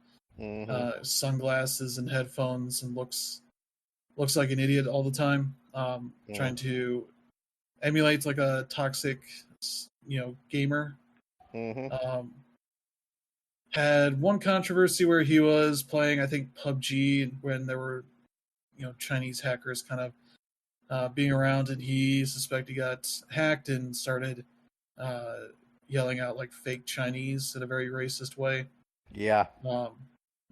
sunglasses and headphones and looks like an idiot all the time, trying to emulate like a toxic, gamer. Had one controversy where he was playing, I think, PUBG when there were, Chinese hackers kind of being around, and he suspected he got hacked and started yelling out like fake Chinese in a very racist way. Yeah.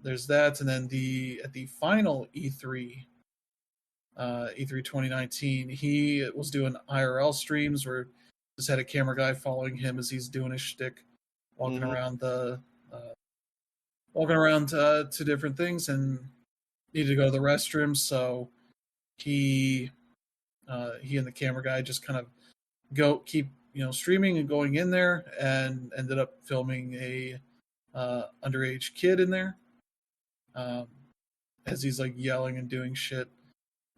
There's that, and then at the final E3 2019, he was doing IRL streams where just had a camera guy following him as he's doing his shtick, walking around to different things, and needed to go to the restroom. So he and the camera guy just kind of keep streaming and going in there, and ended up filming a underage kid in there, as he's like yelling and doing shit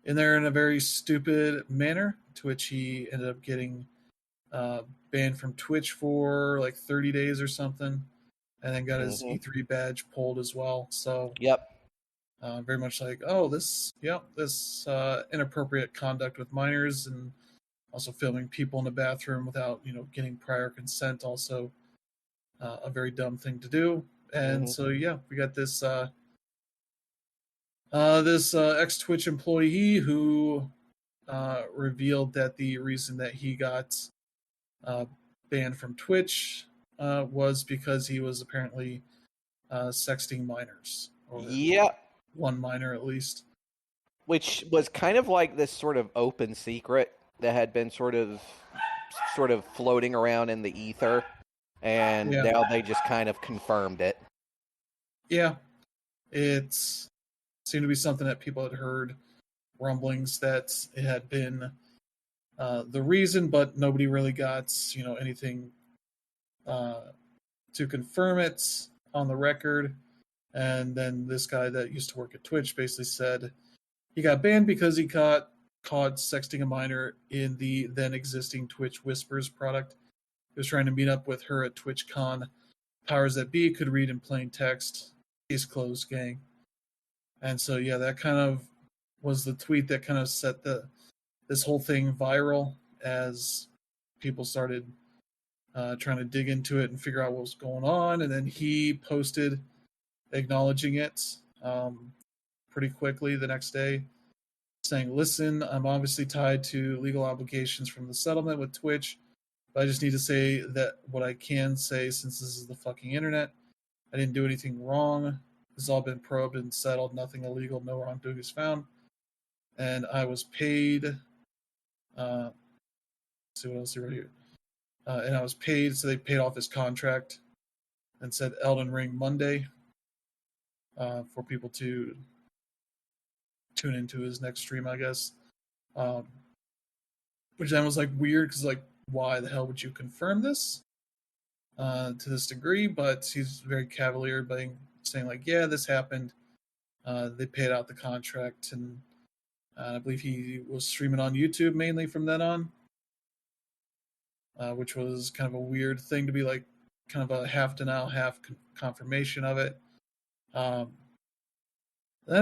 in there in a very stupid manner, to which he ended up getting banned from Twitch for like 30 days or something, and then got his E3 badge pulled as well. So yep, very much like, oh, this inappropriate conduct with minors, and also filming people in the bathroom without getting prior consent, also a very dumb thing to do. And so yeah, we got this ex Twitch employee who revealed that the reason that he got banned from Twitch was because he was apparently sexting minors, or one minor at least, which was kind of like this sort of open secret that had been sort of floating around in the ether, and now they just kind of confirmed it. Yeah, it seemed to be something that people had heard rumblings that it had been the reason, but nobody really got anything to confirm it on the record. And then this guy that used to work at Twitch basically said he got banned because he caught sexting a minor in the then existing Twitch Whispers product. He was trying to meet up with her at TwitchCon. Powers that be could read in plain text. Case closed, gang. And so yeah, that kind of was the tweet that kind of set this whole thing viral, as people started trying to dig into it and figure out what was going on. And then he posted acknowledging it pretty quickly the next day, saying, "Listen, I'm obviously tied to legal obligations from the settlement with Twitch, but I just need to say that what I can say, since this is the fucking internet, I didn't do anything wrong. This has all been probed and settled. Nothing illegal. No wrongdoing is found. And I was paid." Let's see what else he wrote here. And I was paid, so they paid off his contract, and said Elden Ring Monday for people to tune into his next stream, I guess. which then was like weird because like, why the hell would you confirm this to this degree? But he's very cavalier by saying like, yeah, this happened. They paid out the contract, and I believe he was streaming on YouTube mainly from then on, which was kind of a weird thing to be like, kind of a half denial, half confirmation of it. Then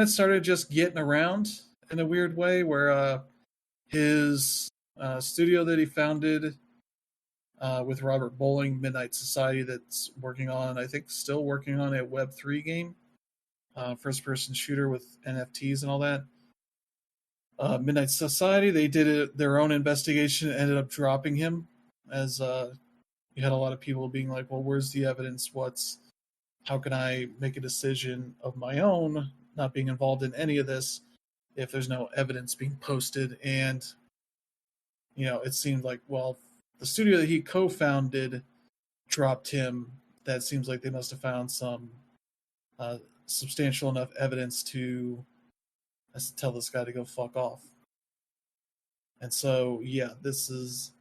it started just getting around in a weird way, where his studio that he founded with Robert Bowling, Midnight Society, that's working on, I think, still working on a Web3 game, first-person shooter with NFTs and all that. Midnight Society, they did their own investigation and ended up dropping him, as you had a lot of people being like, well, where's the evidence? How can I make a decision of my own, not being involved in any of this, if there's no evidence being posted? And, it seemed like, well, the studio that he co-founded dropped him. That seems like they must have found some substantial enough evidence to tell this guy to go fuck off. And so, yeah, this is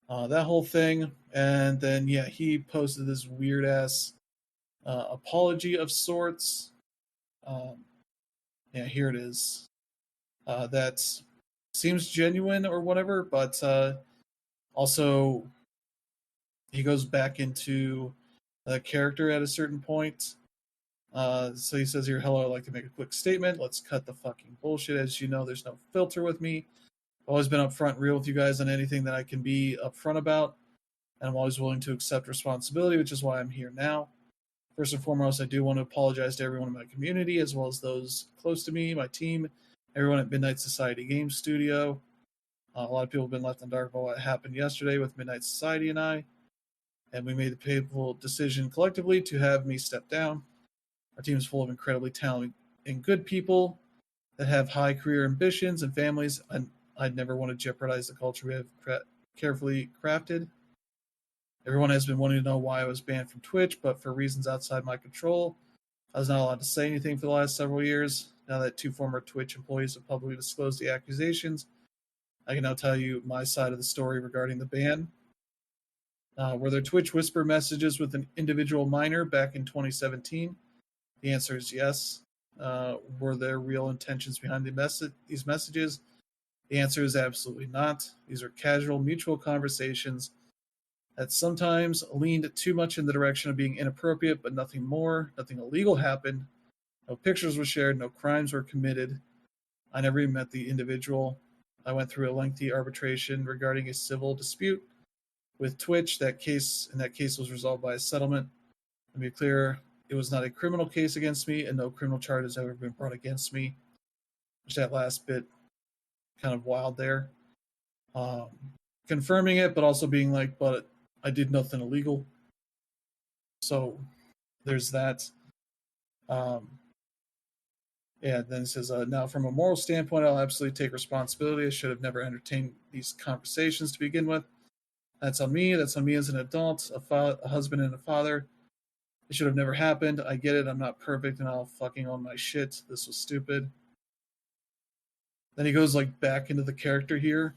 that whole thing. And then, yeah, he posted this weird ass apology of sorts. Yeah, here it is. That seems genuine or whatever, but also he goes back into the character at a certain point. So he says here, hello, I'd like to make a quick statement. Let's cut the fucking bullshit. As you know, there's no filter with me. I've always been upfront and real with you guys on anything that I can be upfront about. And I'm always willing to accept responsibility, which is why I'm here now. First and foremost, I do want to apologize to everyone in my community, as well as those close to me, my team, everyone at Midnight Society Game Studio. A lot of people have been left in the dark about what happened yesterday with Midnight Society and I. And we made the painful decision collectively to have me step down. Our team is full of incredibly talented and good people that have high career ambitions and families. I'd never want to jeopardize the culture we have carefully crafted. Everyone has been wanting to know why I was banned from Twitch, but for reasons outside my control, I was not allowed to say anything for the last several years. Now that 2 former Twitch employees have publicly disclosed the accusations, I can now tell you my side of the story regarding the ban. Were there Twitch whisper messages with an individual minor back in 2017? The answer is yes. Were there real intentions behind these messages? The answer is absolutely not. These are casual, mutual conversations that sometimes leaned too much in the direction of being inappropriate, but nothing more. Nothing illegal happened. No pictures were shared. No crimes were committed. I never even met the individual. I went through a lengthy arbitration regarding a civil dispute with Twitch. That case was resolved by a settlement. To be clear, it was not a criminal case against me, and no criminal charge has ever been brought against me. Which that last bit kind of wild there. Confirming it, but also being like, but I did nothing illegal. So there's that. Yeah, then it says, now from a moral standpoint, I'll absolutely take responsibility. I should have never entertained these conversations to begin with. That's on me. That's on me as an adult, a husband and a father. It should have never happened. I get it. I'm not perfect, and I'll fucking own my shit. This was stupid. Then he goes like back into the character here.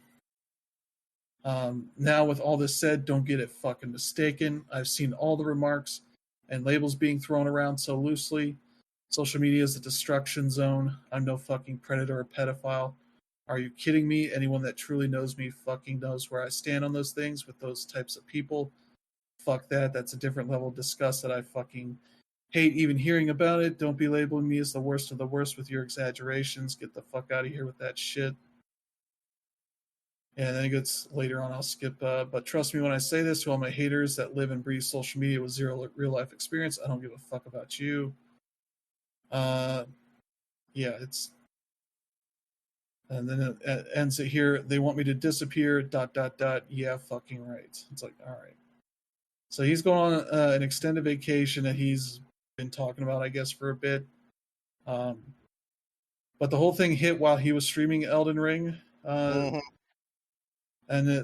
Now with all this said, don't get it fucking mistaken. I've seen all the remarks and labels being thrown around so loosely. Social media is a destruction zone. I'm no fucking predator or pedophile. Are you kidding me? Anyone that truly knows me fucking knows where I stand on those things with those types of people. Fuck that. That's a different level of disgust that I fucking hate even hearing about it. Don't be labeling me as the worst of the worst with your exaggerations. Get the fuck out of here with that shit. And then it gets later on, I'll skip. But trust me when I say this to all my haters that live and breathe social media with zero real life experience, I don't give a fuck about you. Yeah, it's. And then it ends it here. They want me to disappear. ... Yeah, fucking right. It's like, all right. So he's going on an extended vacation that he's been talking about, I guess, for a bit. But the whole thing hit while he was streaming Elden Ring. And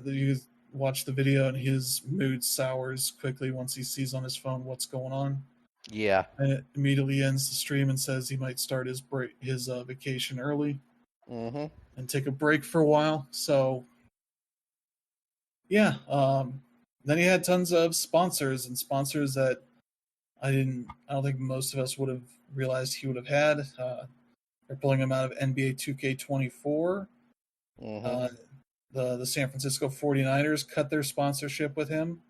you watch the video, and his mood sours quickly once he sees on his phone what's going on. Yeah. And it immediately ends the stream and says he might start his vacation early and take a break for a while. So Yeah. Then he had tons of sponsors and sponsors that I don't think most of us would have realized he would have had. They're pulling him out of NBA 2K24. Mm-hmm. The San Francisco 49ers cut their sponsorship with him.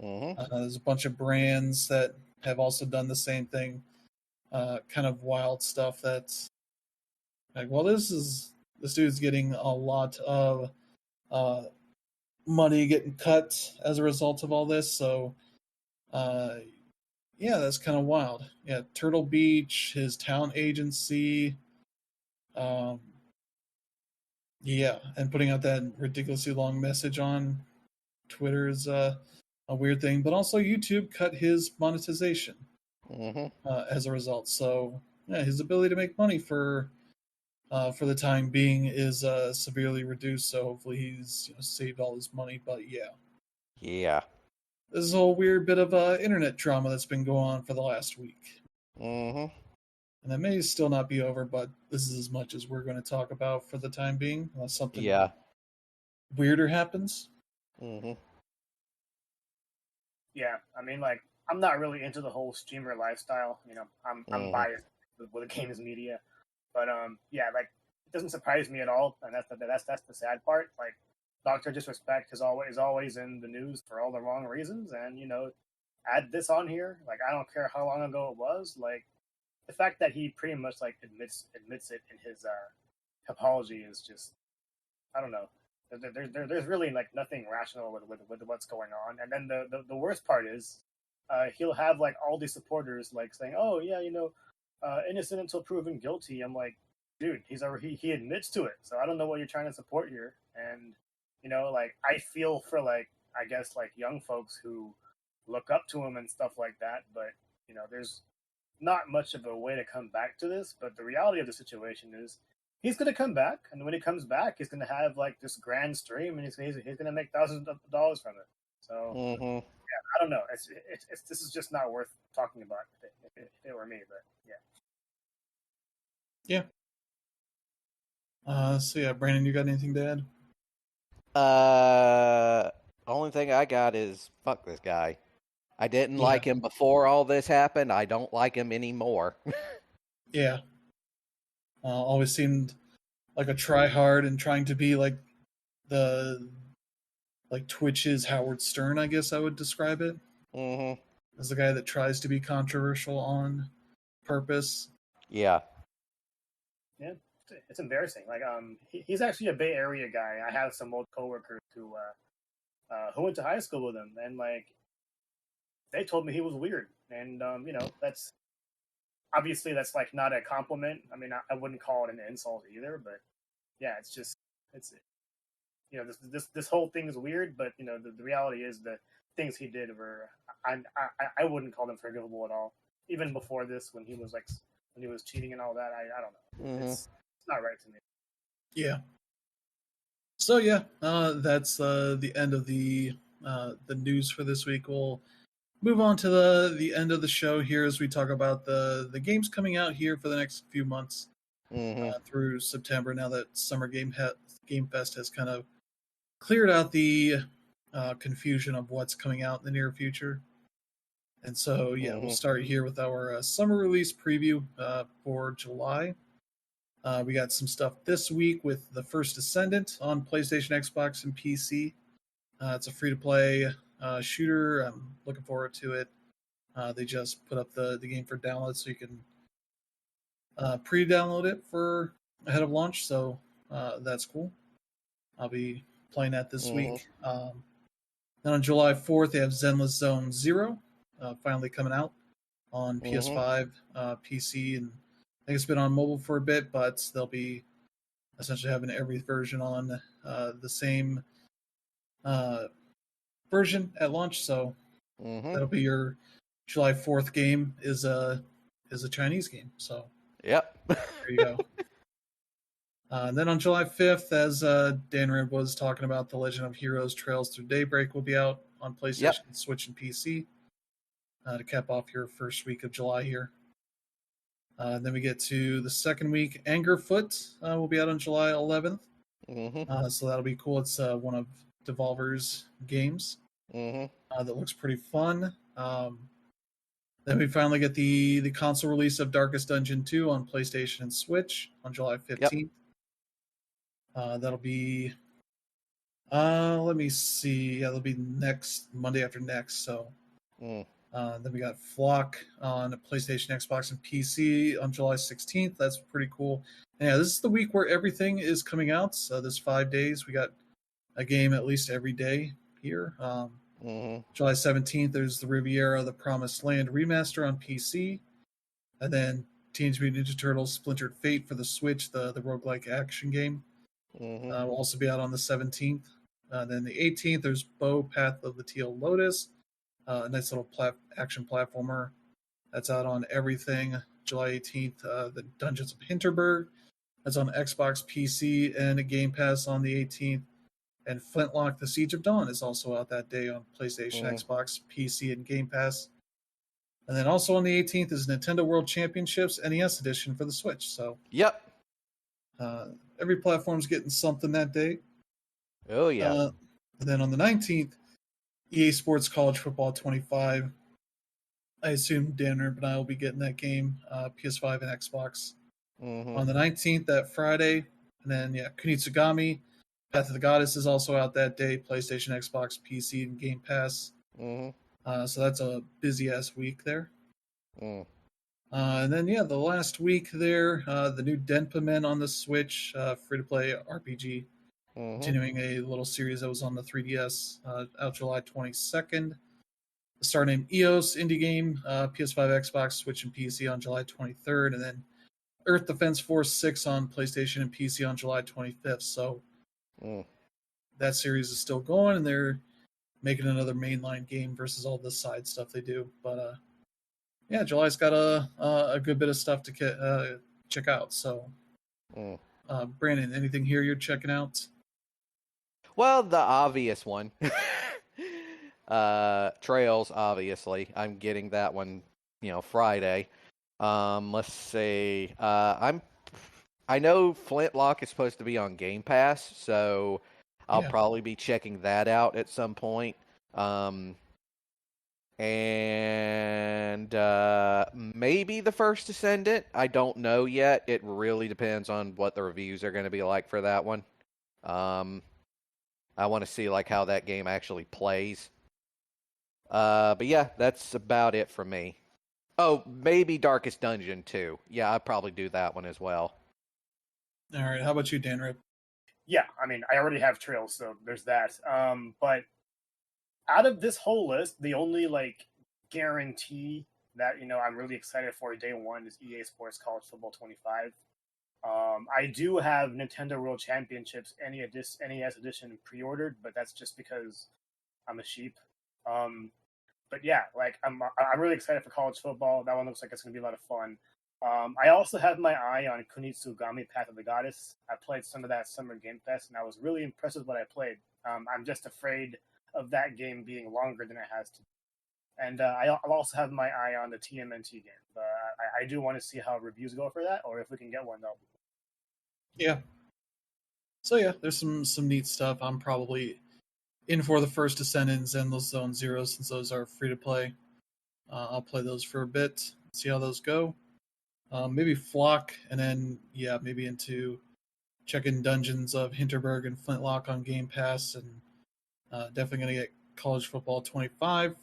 Mm-hmm. There's a bunch of brands that have also done the same thing. Kind of wild stuff that's like, well, this dude's getting a lot of uh, money getting cut as a result of all this. So, uh, yeah, that's kind of wild. Yeah, Turtle Beach, his town agency, um, yeah, and putting out that ridiculously long message on Twitter is a weird thing. But also, YouTube cut his monetization Mm-hmm. as a result. So, yeah, his ability to make money for the time being is severely reduced. So hopefully he's saved all his money. But yeah, Yeah. this is a whole weird bit of internet drama that's been going on for the last week. Mm-hmm. And that may still not be over, but this is as much as we're going to talk about for the time being, unless something Yeah. weirder happens. Mm-hmm. Yeah, I mean, like, I'm not really into the whole streamer lifestyle. You know, I'm biased with the games media, but yeah, like, it doesn't surprise me at all, and that's the sad part. Like, Doctor Disrespect is always in the news for all the wrong reasons, and add this on here. Like, I don't care how long ago it was. Like, the fact that he pretty much like admits it in his apology is just, I don't know. There's really like nothing rational with what's going on. And then the worst part is, he'll have like all these supporters like saying, "Oh yeah, innocent until proven guilty." I'm like, dude, he admits to it. So I don't know what you're trying to support here. And like, I feel for, like, I guess, like, young folks who look up to him and stuff like that. But there's not much of a way to come back to this. But the reality of the situation is, he's going to come back, and when he comes back, he's going to have like this grand stream, and he's going to make thousands of dollars from it. So Mm-hmm. yeah, I don't know. It's this is just not worth talking about if it were me. But yeah. Yeah. So yeah, Brandon, you got anything to add? Only thing I got is fuck this guy. I didn't Yeah. like him before all this happened. I don't like him anymore. Yeah. Always seemed like a try hard and trying to be like the Twitch's Howard Stern, I guess I would describe it. Mm-hmm. As the guy that tries to be controversial on purpose. Yeah. Yeah, it's embarrassing. Like, he's actually a Bay Area guy. I have some old coworkers who went to high school with him, and like, they told me he was weird. And that's obviously, that's like not a compliment. I mean, I wouldn't call it an insult either. But yeah, it's this whole thing is weird. But the reality is that things he did were, I wouldn't call them forgivable at all. Even before this, when he was cheating and all that, I don't know. Mm-hmm. It's not right to me. Yeah. So yeah, that's the end of the news for this week. We'll move on to the end of the show here as we talk about the games coming out here for the next few months through September. Now that Summer Game Fest has kind of cleared out the confusion of what's coming out in the near future. And so, yeah, we'll start here with our summer release preview for July. We got some stuff this week with The First Descendant on PlayStation, Xbox, and PC. It's a free-to-play shooter. I'm looking forward to it. They just put up the game for download, so you can pre-download it for ahead of launch. So that's cool. I'll be playing that this week. Then on July 4th, they have Zenless Zone Zero finally coming out on PS5, PC, and I think it's been on mobile for a bit, but they'll be essentially having every version on the same version at launch. So that'll be your July 4th game is a Chinese game. So yep. There you go. And then on July 5th, as Dan Rib was talking about, The Legend of Heroes Trails Through Daybreak will be out on PlayStation, Switch, and PC to cap off your first week of July here. Then we get to the second week. Angerfoot will be out on July 11th. So that'll be cool. It's one of Devolver's games. Mm-hmm. That looks pretty fun. Then we finally get the console release of Darkest Dungeon 2 on PlayStation and Switch on July 15th. Yep. That'll be, let me see. Yeah, that'll be next Monday after next. So then we got Flock on PlayStation, Xbox, and PC on July 16th. That's pretty cool. And yeah, this is the week where everything is coming out. So this 5 days, we got a game at least every day here. July 17th, there's the Riviera The Promised Land remaster on PC. And then Teenage Mutant Ninja Turtles Splintered Fate for the Switch, the roguelike action game. Will also be out on the 17th. Then the 18th, there's Bo Path of the Teal Lotus, a nice little action platformer. That's out on everything. July 18th, the Dungeons of Hinterberg. That's on Xbox, PC, and a Game Pass on the 18th. And Flintlock, The Siege of Dawn is also out that day on PlayStation, Xbox, PC, and Game Pass. And then also on the 18th is Nintendo World Championships NES Edition for the Switch. So, yep. Every platform's getting something that day. Oh, yeah. And then on the 19th, EA Sports College Football 25. I assume Danner and I will be getting that game, PS5 and Xbox. On the 19th, that Friday. And then, Kunitsugami, Path of the Goddess is also out that day, PlayStation, Xbox, PC, and Game Pass. So that's a busy-ass week there. And then, the last week there, the new Denpa Men on the Switch, free-to-play RPG, continuing a little series that was on the 3DS, out July 22nd. The Star Named EOS indie game, PS5, Xbox, Switch, and PC on July 23rd. And then Earth Defense Force 6 on PlayStation and PC on July 25th. So that series is still going, and they're making another mainline game versus all the side stuff they do. But July's got a good bit of stuff to check out. So, Brandon, anything here you're checking out? Well, the obvious one, Trails. Obviously, I'm getting that one. Friday. Let's see. I know Flintlock is supposed to be on Game Pass, so I'll probably be checking that out at some point. And maybe the First Descendant. I don't know yet. It really depends on what the reviews are going to be like for that one. I want to see how that game actually plays. But yeah, that's about it for me. Oh, maybe Darkest Dungeon too. Yeah, I'd probably do that one as well. All right, how about you, Dan Rip? Yeah, I mean, I already have Trails, so there's that. But out of this whole list, the only guarantee that I'm really excited for day one is EA Sports College Football 25. I do have Nintendo World Championships NES Edition pre-ordered, but that's just because I'm a sheep. But yeah, I'm really excited for college football. That one looks like it's gonna be a lot of fun. I also have my eye on Kunitsugami Path of the Goddess. I played some of that Summer Game Fest, and I was really impressed with what I played. I'm just afraid of that game being longer than it has to be. And I'll also have my eye on the TMNT game. I do want to see how reviews go for that, or if we can get one, that'll be cool. Yeah. So there's some neat stuff. I'm probably in for the First Descendants and those Zone Zero, since those are free to play. I'll play those for a bit, see how those go. Maybe Flock, and then maybe into checking Dungeons of Hinterberg and Flintlock on Game Pass, and definitely gonna get College Football 25.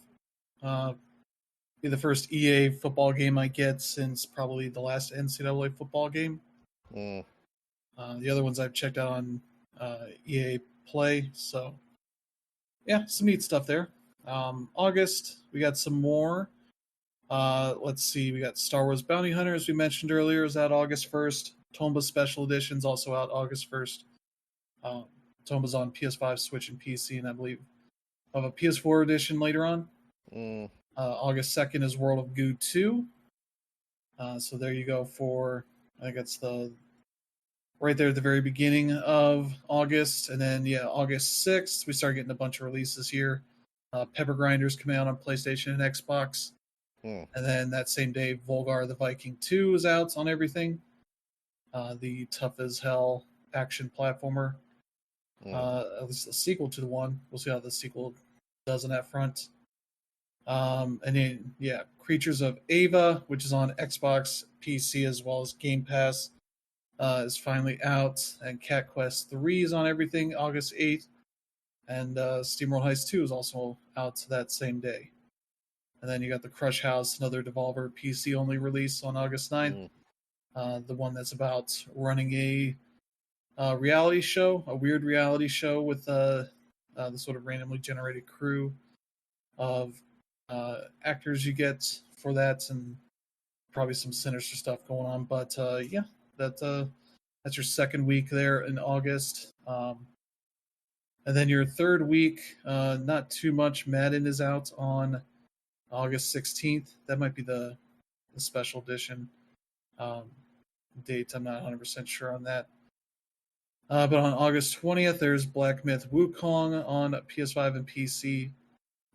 Be the first EA football game I get since probably the last NCAA football game. The other ones I've checked out on EA Play, so some neat stuff there. August, we got some more. Let's see, we got Star Wars Bounty Hunter, as we mentioned earlier, is out August 1st. Tomba Special Edition's also out August 1st. Tomba's on PS5, Switch, and PC, and I believe of a PS4 edition later on. August 2nd is World of Goo 2. So there you go for, I think it's right there at the very beginning of August. And then, August 6th, we start getting a bunch of releases here. Pepper Grinders coming out on PlayStation and Xbox. And then that same day, Volgar the Viking 2 is out on everything. The tough as hell action platformer. At least a sequel to the one. We'll see how the sequel does on that front. And then, yeah, Creatures of Ava, which is on Xbox, PC, as well as Game Pass, is finally out. And Cat Quest 3 is on everything August 8th. And SteamWorld Heist 2 is also out that same day. And then you got the Crush House, another Devolver PC only release on August 9th. The one that's about running a reality show, a weird reality show with the sort of randomly generated crew of actors you get for that, and probably some sinister stuff going on. But yeah, that's your second week there in August. And then your third week, not too much. Madden is out on August 16th. That might be the special edition date. I'm not 100% sure on that. But on August 20th, there's Black Myth Wukong on PS5 and PC,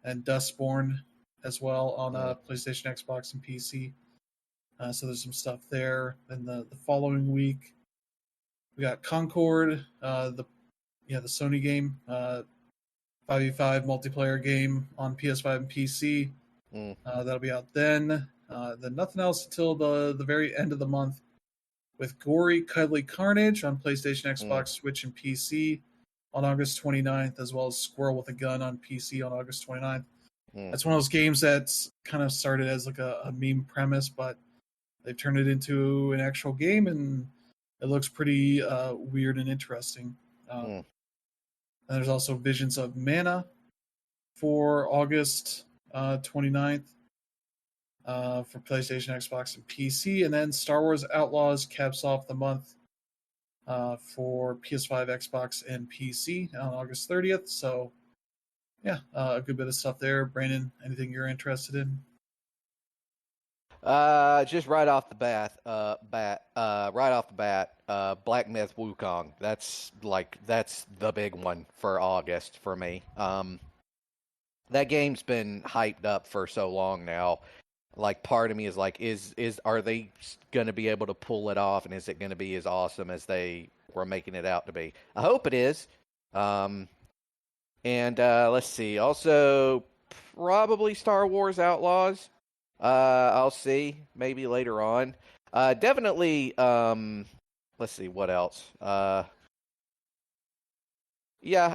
and Dustborn as well on PlayStation, Xbox, and PC. So there's some stuff there. Then the following week, we got Concord, the Sony game, 5v5 multiplayer game on PS5 and PC. That'll be out then. Then nothing else until the very end of the month, with Gory Cuddly Carnage on PlayStation, Xbox, Switch, and PC on August 29th, as well as Squirrel with a Gun on PC on August 29th. That's one of those games that's kind of started as like a meme premise, but they've turned it into an actual game, and it looks pretty weird and interesting. And there's also Visions of Mana for August 29th. For PlayStation, Xbox, and PC. And then Star Wars Outlaws caps off the month for PS5, Xbox, and PC on August 30th. So, yeah, a good bit of stuff there. Brandon, anything you're interested in? Just right off the bat, Black Myth Wukong. That's the big one for August for me. That game's been hyped up for so long now. Like, part of me is like, are they going to be able to pull it off, and is it going to be as awesome as they were making it out to be? I hope it is. And let's see. Also, probably Star Wars Outlaws. I'll see. Maybe later on. Definitely, let's see, what else? Yeah,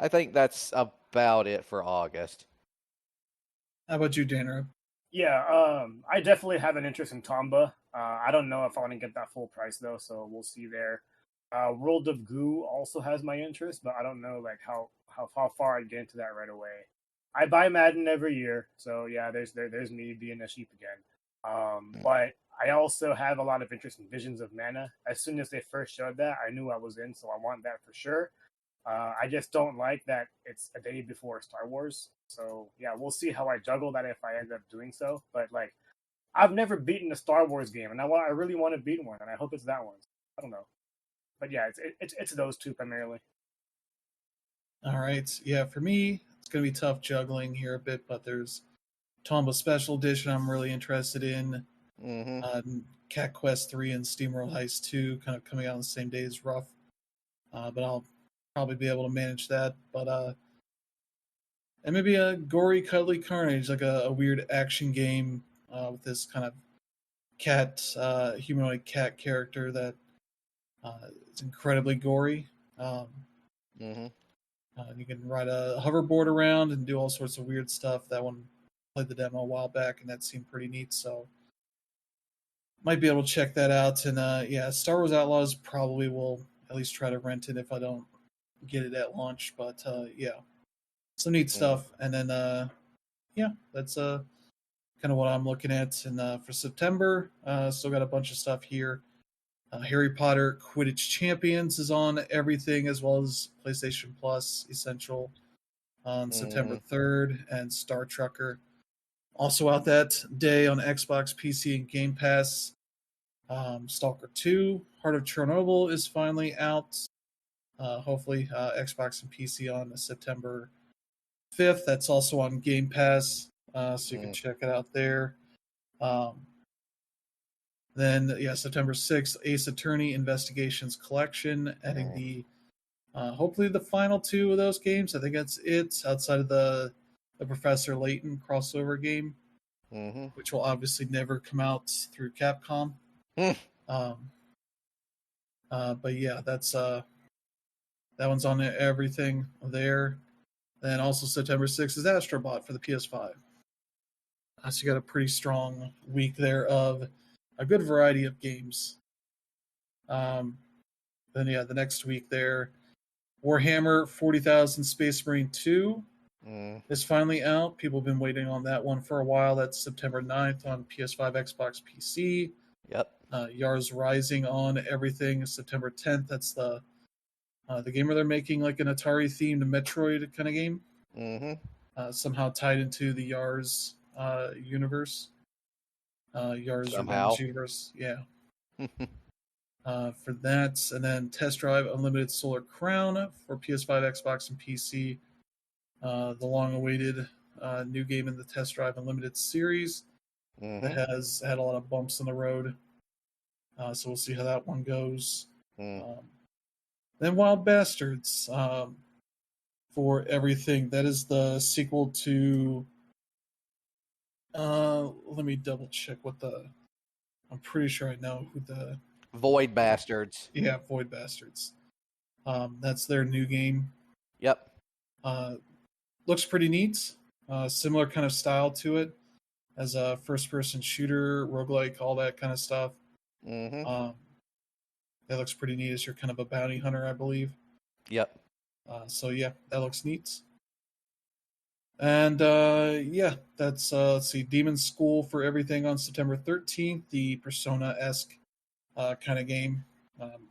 I think that's about it for August. How about you, Dana? Yeah, I definitely have an interest in Tomba. I don't know if I want to get that full price though, so we'll see there. World of Goo also has my interest, but I don't know like how far I'd get into that right away. I buy Madden every year, so yeah, there's me being a sheep again. But I also have a lot of interest in Visions of Mana. As soon as they first showed that, I knew I was in, so I want that for sure. I just don't like that it's a day before Star Wars. So yeah, we'll see how I juggle that if I end up doing so. But like, I've never beaten a Star Wars game, and I really want to beat one, and I hope it's that one. I don't know, but yeah, it's those two primarily. All right, yeah, for me, it's gonna be tough juggling here a bit, but there's Tomba Special Edition I'm really interested in. Cat Quest 3 and SteamWorld Heist 2 kind of coming out on the same day is rough, but I'll probably be able to manage that. But and maybe a Gory Cuddly Carnage, like a weird action game with this kind of cat, humanoid cat character that is incredibly gory. You can ride a hoverboard around and do all sorts of weird stuff. That one played the demo a while back, and that seemed pretty neat. So might be able to check that out. And yeah, Star Wars Outlaws probably will at least try to rent it if I don't get it at launch. But yeah, some neat stuff. And then yeah, that's kind of what I'm looking at. And for September, still got a bunch of stuff here. Harry Potter Quidditch Champions is on everything, as well as PlayStation Plus Essential on September 3rd, and Star Trucker also out that day on Xbox, PC, and Game Pass. Stalker 2, Heart of Chernobyl is finally out. Hopefully, Xbox and PC on September 5th. That's also on Game Pass, so you can check it out there. Then, yeah, September 6th, Ace Attorney Investigations Collection, adding the Hopefully, the final 2 of those games. I think that's it. Outside of the Professor Layton crossover game, which will obviously never come out through Capcom. But yeah, that's that one's on everything there. Then also September 6th is Astrobot for the PS5. So you got a pretty strong week there of a good variety of games. Then yeah, the next week there, Warhammer 40,000 Space Marine 2 is finally out. People have been waiting on that one for a while. That's September 9th on PS5, Xbox, PC. Yep. Yars Rising on everything is September 10th. That's the game where they're making like an Atari themed Metroid kind of game. Somehow tied into the Yars universe. Yars Somehow. Revenge universe. Yeah. For that. And then Test Drive Unlimited Solar Crown for PS5, Xbox, and PC. The long-awaited new game in the Test Drive Unlimited series that has had a lot of bumps in the road. So we'll see how that one goes. Then Wild Bastards for everything. That is the sequel to... let me double-check what the... I'm pretty sure I know who the... Void Bastards. Yeah, Void Bastards. That's their new game. Yep. Looks pretty neat. Similar kind of style to it as a first-person shooter, roguelike, all that kind of stuff. That looks pretty neat as you're kind of a bounty hunter, I believe. Yep. So yeah, that looks neat. And yeah, that's let's see, Demon's School for everything on September 13th, the Persona-esque kind of game.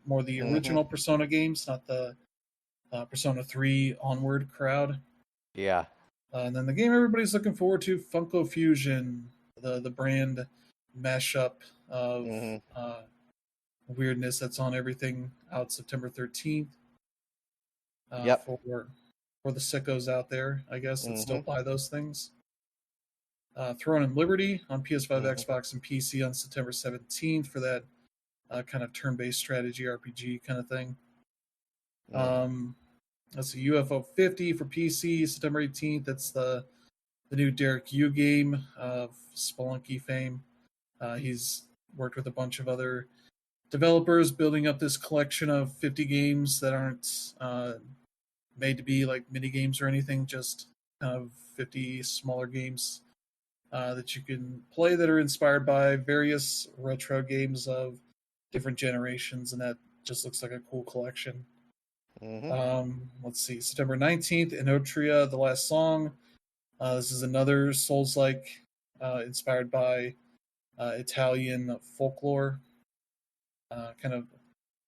More the original Persona games, not the Persona 3 onward crowd. Yeah. And then the game everybody's looking forward to, Funko Fusion, the brand mashup of weirdness that's on everything, out September 13th. Yep. For the sickos out there, I guess, that still buy those things. Throne and Liberty on PS5, Xbox, and PC on September 17th for that kind of turn-based strategy RPG kind of thing. That's a UFO 50 for PC, September 18th. That's the new Derek Yu game of Spelunky fame. He's worked with a bunch of other developers building up this collection of 50 games that aren't made to be like mini games or anything, just kind of 50 smaller games that you can play that are inspired by various retro games of different generations, and that just looks like a cool collection. Let's see, September 19th, Inotria, The Last Song. This is another Souls-like inspired by Italian folklore. Kind of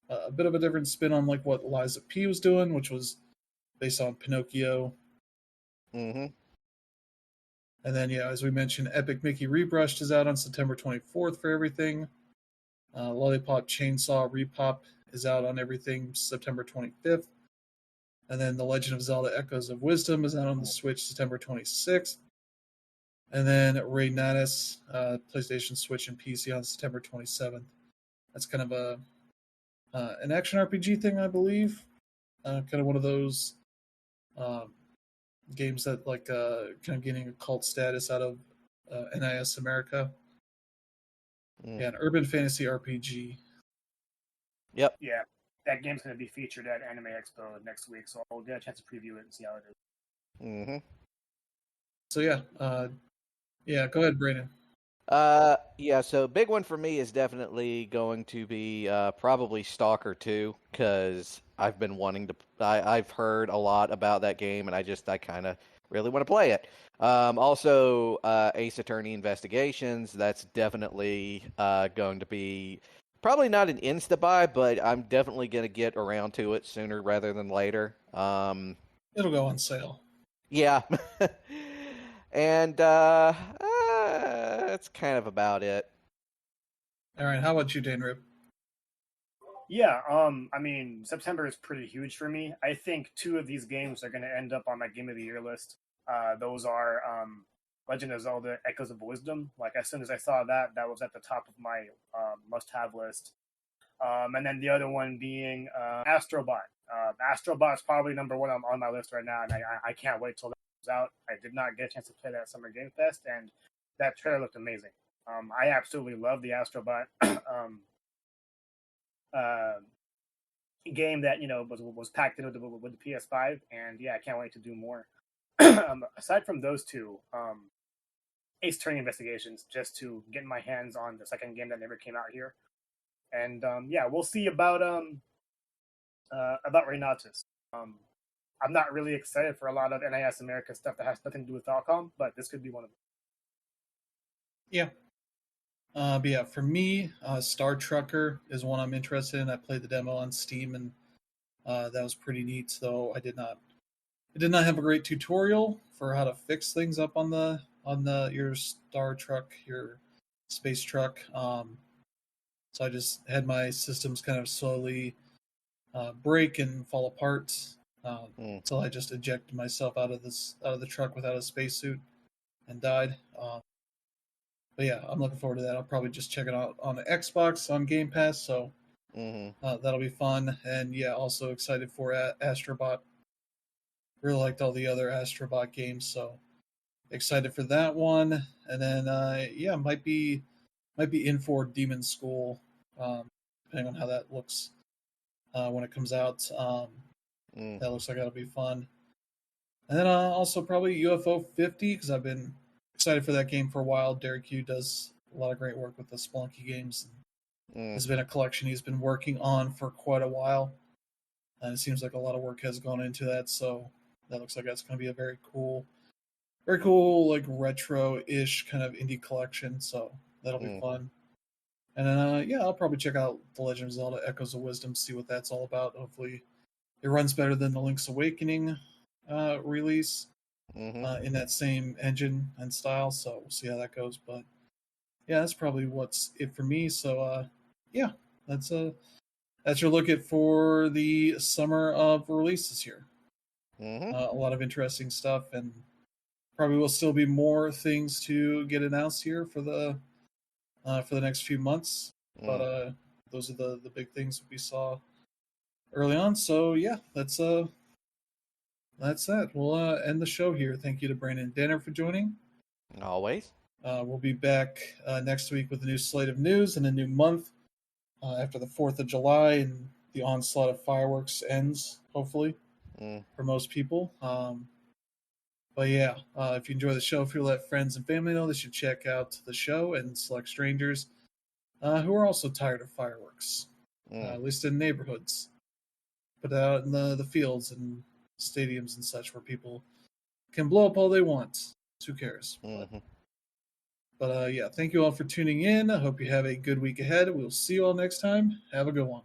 a bit of a different spin on like what Liza P was doing, which was based on Pinocchio. And then, yeah, as we mentioned, Epic Mickey Rebrushed is out on September 24th for everything. Lollipop Chainsaw Repop is out on everything September 25th. And then The Legend of Zelda Echoes of Wisdom is out on the Switch September 26th. And then Ray Natus, PlayStation, Switch, and PC on September 27th. That's kind of an action RPG thing, I believe. Kind of one of those games that like kind of getting a cult status out of NIS America. Yeah, an urban fantasy RPG. Yep. Yeah, that game's going to be featured at Anime Expo next week, so I'll get a chance to preview it and see how it is. So yeah, go ahead, Brandon. Yeah, so big one for me is definitely going to be probably Stalker 2, because I've been wanting to. I've heard a lot about that game, and I kind of really want to play it. Also, Ace Attorney Investigations. That's definitely going to be probably not an insta buy, but I'm definitely going to get around to it sooner rather than later. It'll go on sale. Yeah, and that's kind of about it. All right, how about you, Dan Rip? Yeah, I mean, September is pretty huge for me. I think 2 of these games are going to end up on my Game of the Year list. Those are Legend of Zelda Echoes of Wisdom. Like, as soon as I saw that was at the top of my must-have list. And then the other one being Astrobot. Astrobot is probably number one on my list right now, and I can't wait till that comes out. I did not get a chance to play that Summer Game Fest, and that trailer looked amazing. I absolutely love the Astrobot game that was packed in with the PS5, and yeah, I can't wait to do more. Aside from those two, Ace Attorney Investigations, just to get my hands on the second game that never came out here, and yeah, we'll see about Renatus. I'm not really excited for a lot of NIS America stuff that has nothing to do with Falcom, but this could be one of them. Yeah. But yeah, for me, Star Trucker is one I'm interested in. I played the demo on Steam, and that was pretty neat. Though it did not have a great tutorial for how to fix things up on your Star Truck, your space truck. So I just had my systems kind of slowly break and fall apart until I just ejected myself out of the truck without a spacesuit and died. But yeah, I'm looking forward to that. I'll probably just check it out on the Xbox on Game Pass, so that'll be fun. And yeah, also excited for Astrobot. Really liked all the other Astrobot games, so excited for that one. And then yeah, might be in for Demon School, depending on how that looks when it comes out. That looks like that'll be fun. And then also probably UFO 50, because I've been excited for that game for a while. Derek Q does a lot of great work with the Spelunky games. There's been a collection he's been working on for quite a while, and it seems like a lot of work has gone into that. So that looks like that's going to be a very cool, like retro-ish kind of indie collection. So that'll be fun. And then yeah, I'll probably check out The Legend of Zelda: Echoes of Wisdom, see what that's all about. Hopefully, it runs better than the Link's Awakening release. In that same engine and style, so we'll see how that goes. But yeah, that's probably what's it for me. So yeah, that's your look at for the summer of releases here. A lot of interesting stuff, and probably will still be more things to get announced here for the next few months. But those are the big things that we saw early on. So yeah, that's that. We'll end the show here. Thank you to Brandon and Danner for joining. Always. We'll be back next week with a new slate of news and a new month after the 4th of July and the onslaught of fireworks ends, hopefully, for most people. But yeah, if you enjoy the show, if you let friends and family know, they should check out the show and select strangers who are also tired of fireworks, at least in neighborhoods. Put it out in the fields and stadiums and such where people can blow up all they want. Who cares? But yeah, thank you all for tuning in. I hope you have a good week ahead. We'll see you all next time. Have a good one.